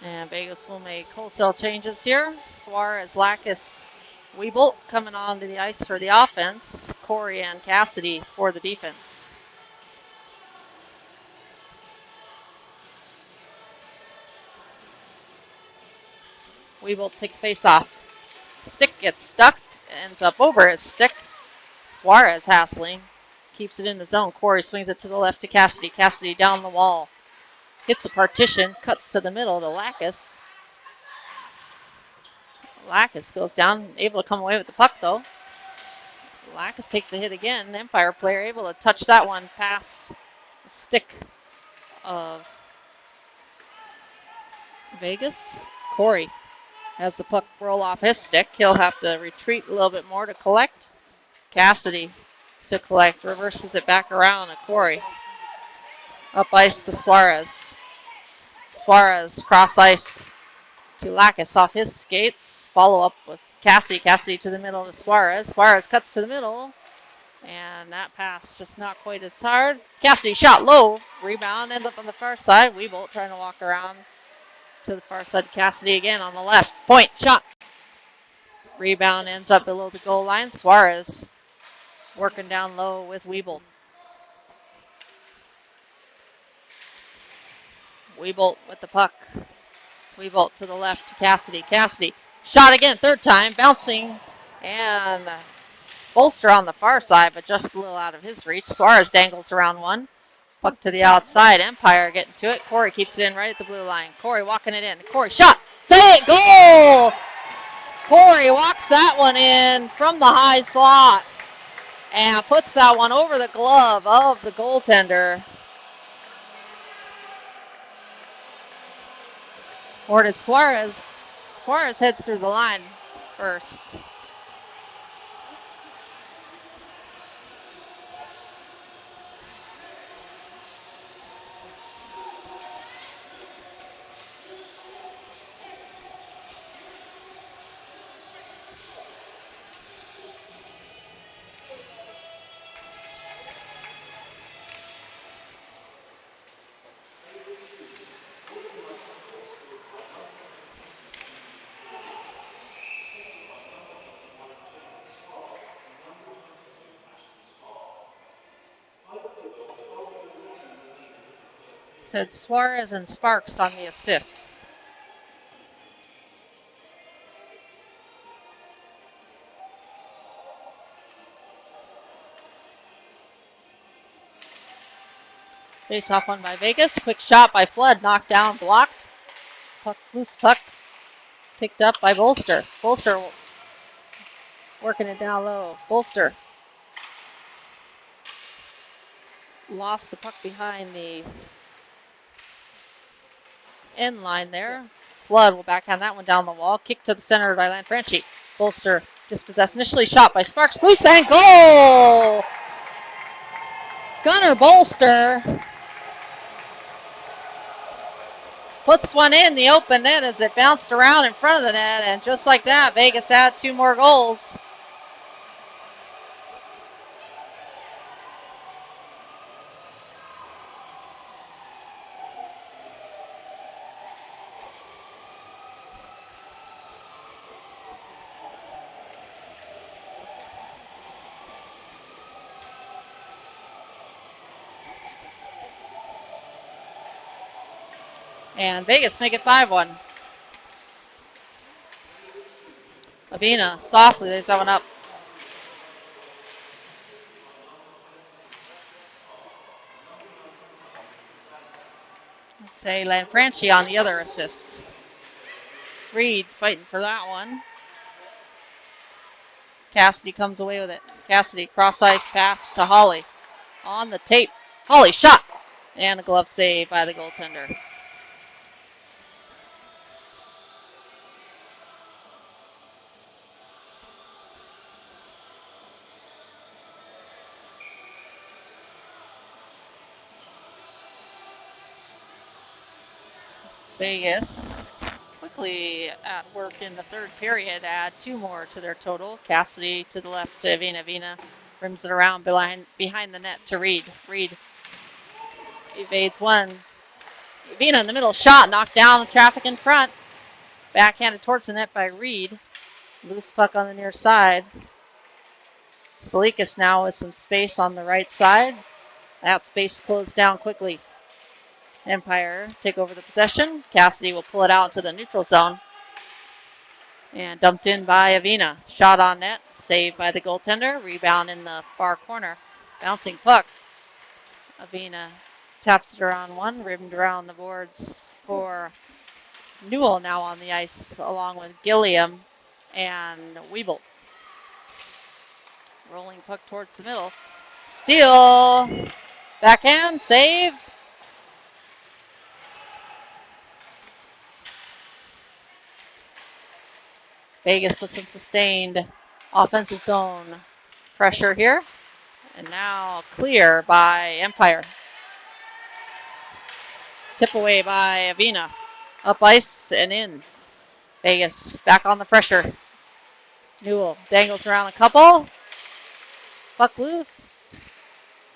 And Vegas will make wholesale changes here. Suarez, Tselikis, Wieboldt coming onto the ice for the offense. Khoury and Cassidy for the defense. Wieboldt take face off. Stick gets stuck. Ends up over his stick. Suarez hassling. Keeps it in the zone. Khoury swings it to the left to Cassidy. Cassidy down the wall. Hits a partition. Cuts to the middle to Tselikis. Tselikis goes down. Able to come away with the puck though. Tselikis takes the hit again. Empire player able to touch that one past the stick of Vegas. Khoury has the puck roll off his stick. He'll have to retreat a little bit more to collect. Cassidy to collect. Reverses it back around to Khoury. Up ice to Suarez. Suarez cross ice to Tselikis off his skates. Follow up with Cassidy. Cassidy to the middle to Suarez. Suarez cuts to the middle. And that pass just not quite as hard. Cassidy shot low. Rebound ends up on the far side. Wieboldt trying to walk around to the far side. Cassidy again on the left. Point shot. Rebound ends up below the goal line. Suarez working down low with Wieboldt. Wieboldt with the puck. Wieboldt to the left to Cassidy. Cassidy shot again, third time, bouncing. And Bolster on the far side, but just a little out of his reach. Suarez dangles around one. Puck to the outside. Empire getting to it. Khoury keeps it in right at the blue line. Khoury walking it in. Khoury shot. Say it. Goal! Khoury walks that one in from the high slot and puts that one over the glove of the goaltender. Or does Suarez? Suarez heads through the line first. Said Suarez and Sparks on the assists. Face off one by Vegas. Quick shot by Flood. Knocked down, blocked. Puck, loose puck. Picked up by Bolster. Bolster working it down low. Bolster lost the puck behind the end line there. Flood will backhand that one down the wall. Kick to the center by Lanfranchi. Bolster dispossessed. Initially shot by Sparks. Loose and goal! Gunnar Bolster puts one in the open net as it bounced around in front of the net. And just like that, Vegas had 2 more goals. And Vegas make it 5-1. Avina softly lays that one up. Let's say Lanfranchi on the other assist. Reid fighting for that one. Cassidy comes away with it. Cassidy cross ice pass to Holly. On the tape. Holly shot. And a glove save by the goaltender. Vegas quickly at work in the third period, add 2 more to their total. Cassidy to the left to Avina. Avina rims it around behind the net to Reid. Reid evades one. Avina in the middle, shot, knocked down, traffic in front. Backhanded towards the net by Reid. Loose puck on the near side. Tselikis now with some space on the right side. That space closed down quickly. Empire take over the possession. Cassidy will pull it out to the neutral zone. And dumped in by Avina. Shot on net, saved by the goaltender. Rebound in the far corner. Bouncing puck. Avina taps it around one, rimmed around the boards for Newell now on the ice, along with Gilliam and Wieboldt. Rolling puck towards the middle. Steal. Backhand, save. Vegas with some sustained offensive zone pressure here. And now clear by Empire. Tip away by Avina. Up ice and in. Vegas back on the pressure. Newell dangles around a couple. Puck loose.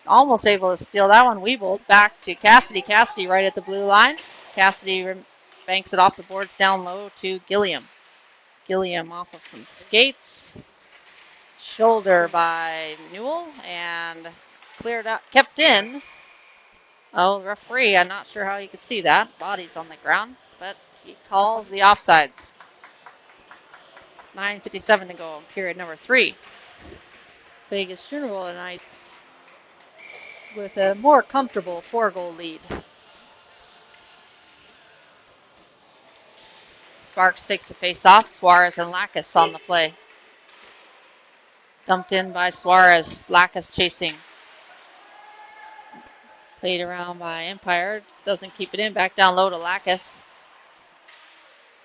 Almost able to steal that one. Wieboldt back to Cassidy. Cassidy right at the blue line. Cassidy banks it off the boards down low to Gilliam. Gilliam off of some skates. Shoulder by Newell and cleared out, kept in. Oh, the referee, I'm not sure how you can see that. Body's on the ground, but he calls the offsides. 9:57 to go in period number 3. Vegas Junior Knights with a more comfortable 4-goal lead. Sparks takes the face-off. Suarez and Lacus on the play. Dumped in by Suarez. Lacus chasing. Played around by Empire. Doesn't keep it in. Back down low to Lacus.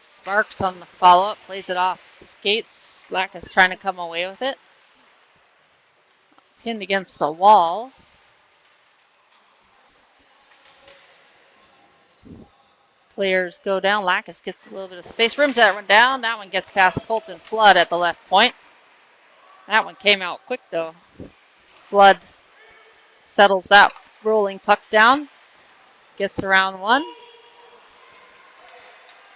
Sparks on the follow-up. Plays it off. Skates. Lacus trying to come away with it. Pinned against the wall. Players go down. Lacus gets a little bit of space. Rims that one down. That one gets past Colton Flood at the left point. That one came out quick though. Flood settles that rolling puck down. Gets around one.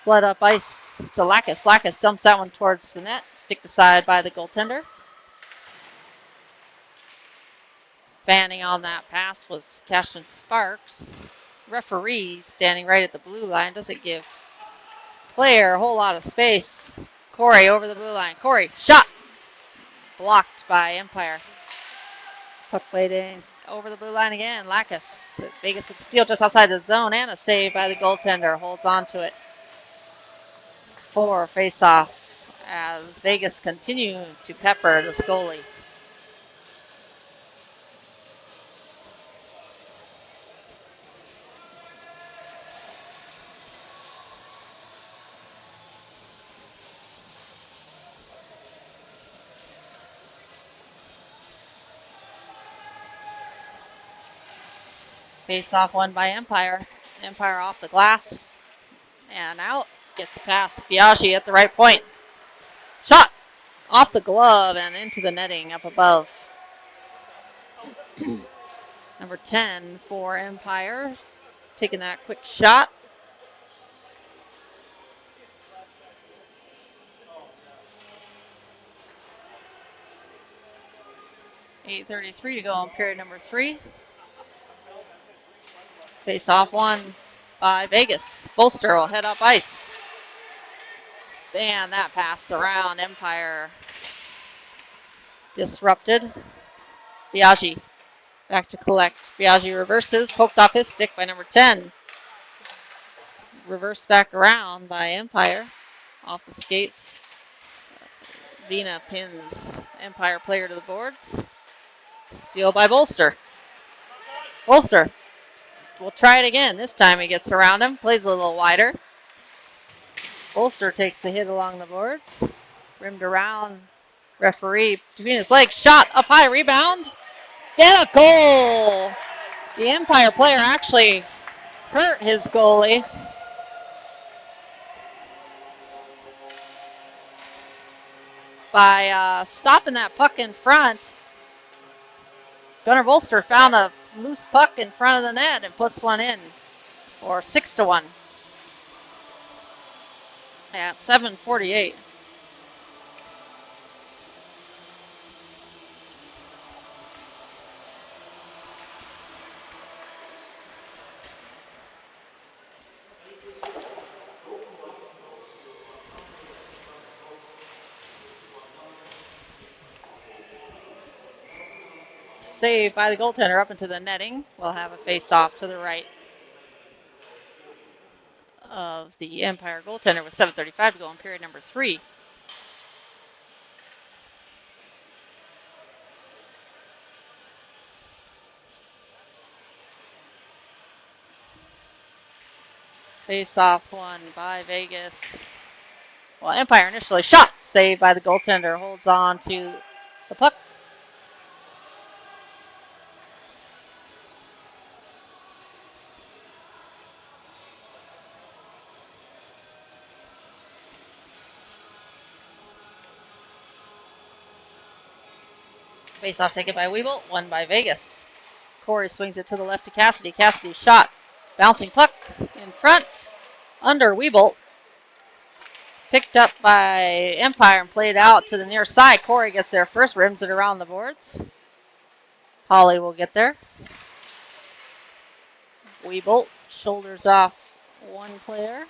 Flood up ice to Lacus. Lacus dumps that one towards the net. Sticked aside by the goaltender. Fanning on that pass was Cashman Sparks. Referee standing right at the blue line. Doesn't give player a whole lot of space. Khoury over the blue line. Khoury, shot! Blocked by Empire. Puck played in over the blue line again. Lacus. Vegas with steal just outside the zone and a save by the goaltender. Holds on to it. 4 face-off as Vegas continue to pepper the goalie. Face-off won by Empire. Empire off the glass and out. Gets past Biaggi at the right point. Shot! Off the glove and into the netting up above. Number 10 for Empire. Taking that quick shot. .8:33 to go in period number 3. Face off one by Vegas. Bolster will head up ice. And that pass around Empire disrupted. Biaggi back to collect. Biaggi reverses, poked off his stick by number 10. Reversed back around by Empire off the skates. Avina pins Empire player to the boards. Steal by Bolster. Bolster will try it again. This time he gets around him, plays a little wider. Bolster takes the hit along the boards. Rimmed around. Referee between his legs. Shot up high. Rebound. Get a goal. The Empire player actually hurt his goalie. by stopping that puck in front. Gunnar Bolster found a loose puck in front of the net and puts one in, or 6-1 at 7:48. Saved by the goaltender up into the netting. We'll have a face-off to the right of the Empire goaltender with 7:35 to go in period number 3. Face-off won by Vegas. Well, Empire initially shot, saved by the goaltender, holds on to the puck. Face-off taken by Wieboldt, won by Vegas. Khoury swings it to the left to Cassidy. Cassidy's shot, bouncing puck in front, under Wieboldt. Picked up by Empire and played out to the near side. Khoury gets there first, rims it around the boards. Holly will get there. Wieboldt shoulders off one player.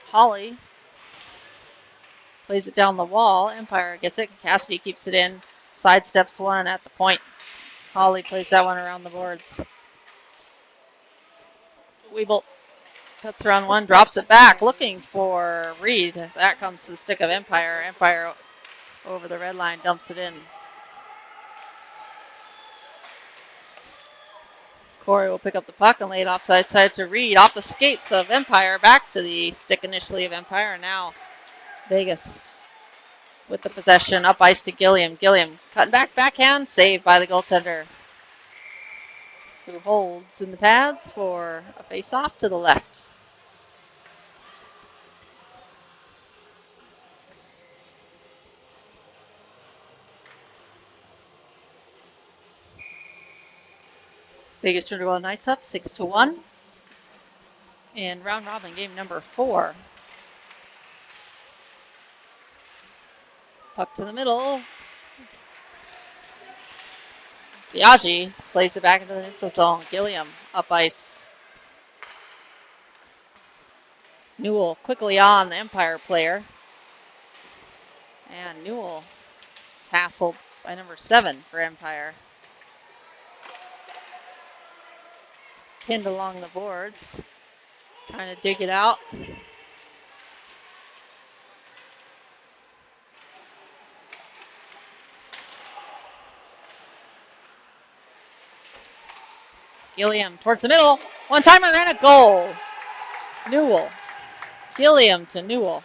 Holly plays it down the wall. Empire gets it. Cassidy keeps it in. Sidesteps one at the point. Holly plays that one around the boards. Wieboldt cuts around one, drops it back, looking for Reid. That comes to the stick of Empire. Empire over the red line, dumps it in. Khoury will pick up the puck and lay it off to the side to Reid. Off the skates of Empire, back to the stick initially of Empire. And now Vegas with the possession, up ice to Gilliam. Gilliam cutting back, backhand, saved by the goaltender, who holds in the pads for a face-off to the left. Vegas turned to go Knights up 6-1 in round robin game number 4. Puck to the middle. Biaggi plays it back into the neutral zone. Gilliam up ice. Newell quickly on the Empire player. And Newell is hassled by number 7 for Empire. Pinned along the boards. Trying to dig it out. Gilliam towards the middle. One-timer and a goal. Newell. Gilliam to Newell.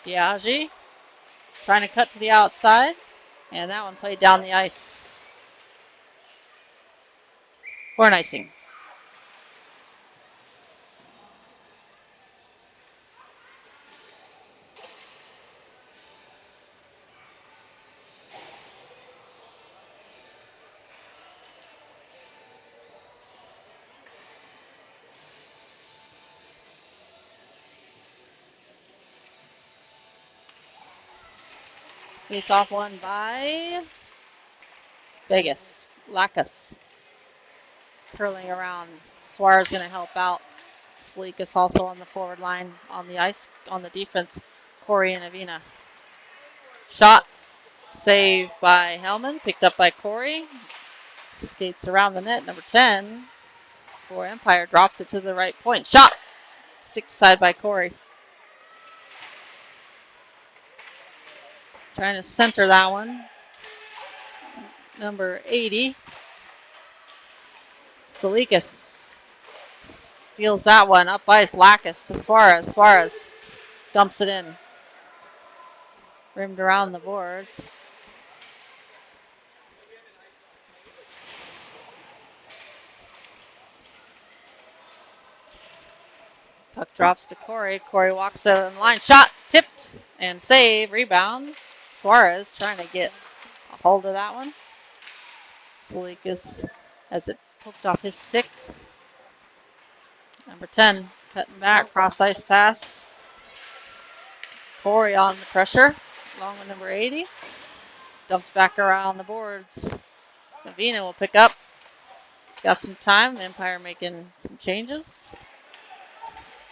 Biaggi trying to cut to the outside, and that one played down the ice for an icing. Face off one by Vegas. Lacus. curling around. Suarez going to help out. Tselikis also on the forward line on the ice. On the defense, Khoury and Avina. Shot. Save by Hellman. Picked up by Khoury. Skates around the net. Number 10 for Empire. Drops it to the right point. Shot. Stick side by Khoury. Trying to center that one. Number 80. Tselikis steals that one. Up ice. Tselikis to Suarez. Suarez dumps it in. Rimmed around the boards. Puck drops to Khoury. Khoury walks out the line. Shot. Tipped. And save. Rebound. Suarez trying to get a hold of that one. Tselikis as it poked off his stick. Number 10 cutting back. Cross ice pass. Khoury on the pressure. Along with number 80. Dumped back around the boards. Avina will pick up. It's got some time. Empire making some changes.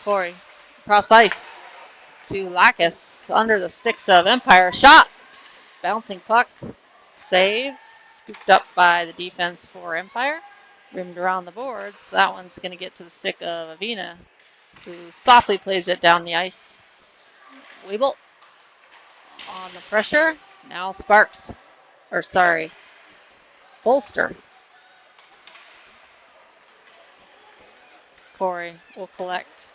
Khoury cross ice to Tselikis under the sticks of Empire. Shot. Bouncing puck. Save. Scooped up by the defense for Empire. Rimmed around the boards. That one's going to get to the stick of Avina, who softly plays it down the ice. Wieboldt on the pressure. Now Sparks. Or sorry, Bolster. Khoury will collect.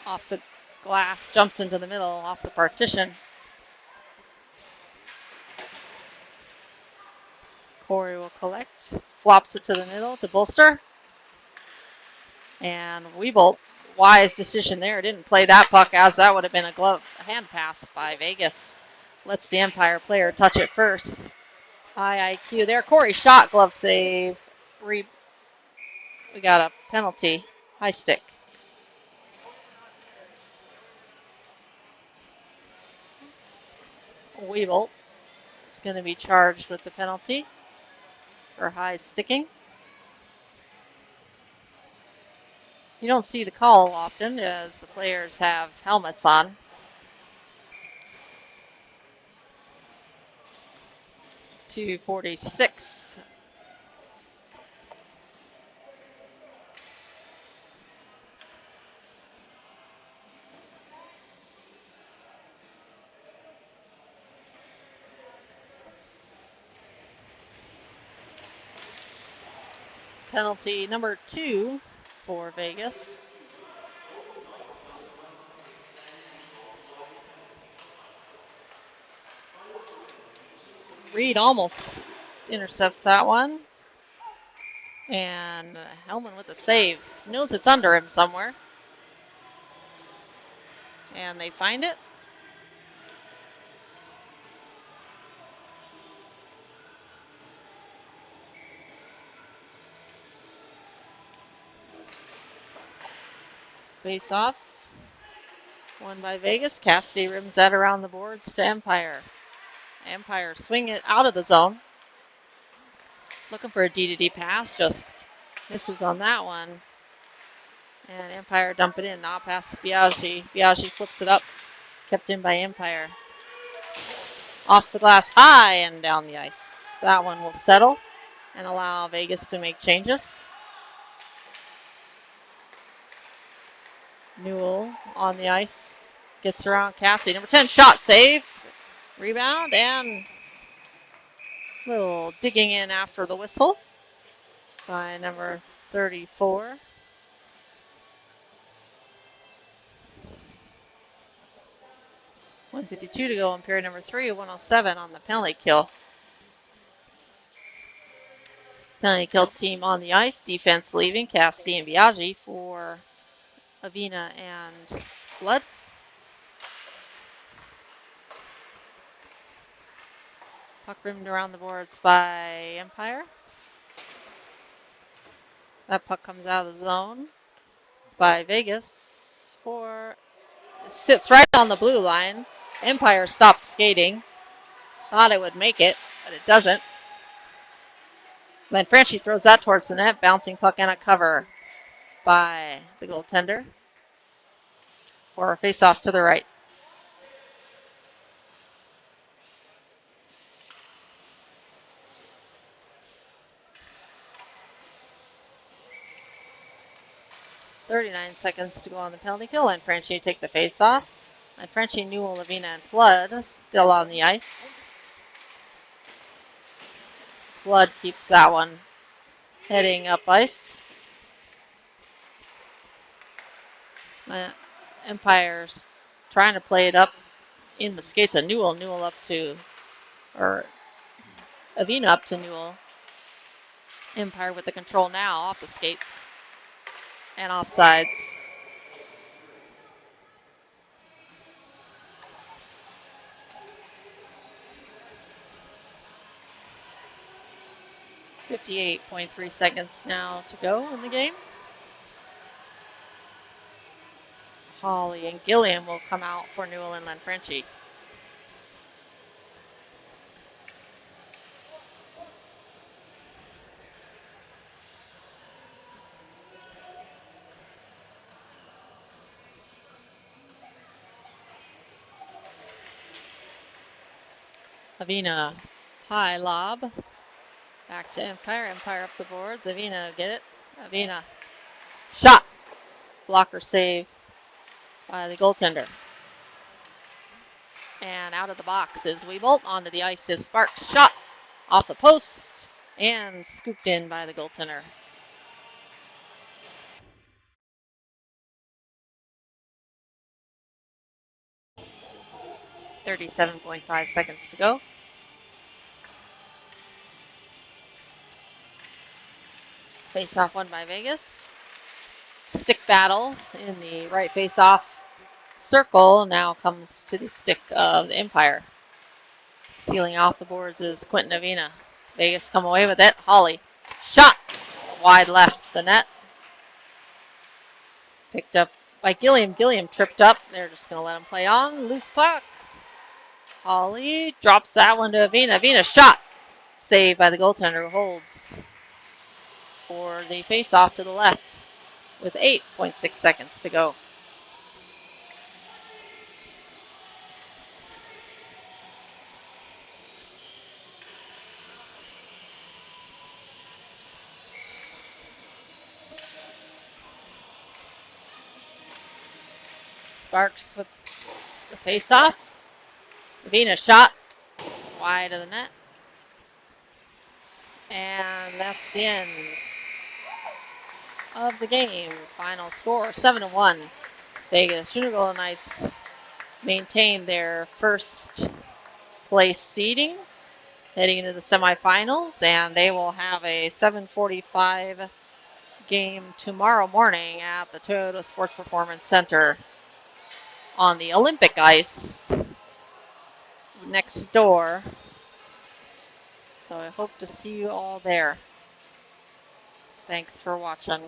Off the glass. Jumps into the middle. Off the partition. Khoury will collect. Flops it to the middle to Bolster. And Wieboldt, wise decision there. Didn't play that puck as that would have been a hand pass by Vegas. Lets the Empire player touch it first. High IQ there. Khoury shot, glove save. We got a penalty. High stick. Wieboldt is going to be charged with the penalty for high sticking. You don't see the call often as the players have helmets on. .246. Penalty number 2 for Vegas. Reid almost intercepts that one. And Hellman with a save. Knows it's under him somewhere. And they find it. Face off. Won by Vegas. Cassidy rims that around the boards to Empire. Empire swing it out of the zone. Looking for a D-to-D pass. Just misses on that one. And Empire dump it in. Now passes Biaggi. Biaggi flips it up. Kept in by Empire. Off the glass high and down the ice. That one will settle and allow Vegas to make changes. Newell on the ice. Gets around Cassidy. Number 10 shot save. Rebound and little digging in after the whistle by number 34. .152 to go in period number 3. 107 on the penalty kill. Penalty kill team on the ice. Defense leaving. Cassidy and Biaggi for Avina and Flood. Puck rimmed around the boards by Empire. That puck comes out of the zone by Vegas for sits right on the blue line. Empire stops skating. Thought it would make it, but it doesn't. Lanfranchi throws that towards the net. Bouncing puck and a cover by the goaltender. For a face-off to the right. .39 seconds to go on the penalty kill. Lanfranchi take the face-off. Lanfranchi, Newell, Avina, and Flood still on the ice. Flood keeps that one heading up ice. Empire's trying to play it up in the skates of Newell. Newell up to, or Avina up to Newell. Empire with the control now off the skates and offsides. .58 seconds now to go in the game. Khoury and Gilliam will come out for Newell and Lanfranchi. Avina, high lob. Back to Empire. Empire up the boards. Avina, get it. Avina, shot. Blocker save by the goaltender. And out of the box is Wieboldt. Onto the ice is Sparks. Shot off the post and scooped in by the goaltender. .37.5 seconds to go. Face-off won by Vegas. Stick battle in the right face-off circle now comes to the stick of the Empire. Sealing off the boards is Quentin Avina. Vegas come away with it. Khoury. Shot. Wide left the net. Picked up by Gilliam. Gilliam tripped up. They're just going to let him play on. Loose puck. Khoury drops that one to Avina. Avina shot. Saved by the goaltender who holds for the face-off to the left with 8.6 seconds to go. Sparks with the face-off. Avina shot wide of the net. And that's the end of the game. Final score 7-1. Vegas Junior Golden Knights maintain their first place seeding heading into the semifinals, and they will have a 7:45 game tomorrow morning at the Toyota Sports Performance Center on the Olympic ice next door. So I hope to see you all there. Thanks for watching.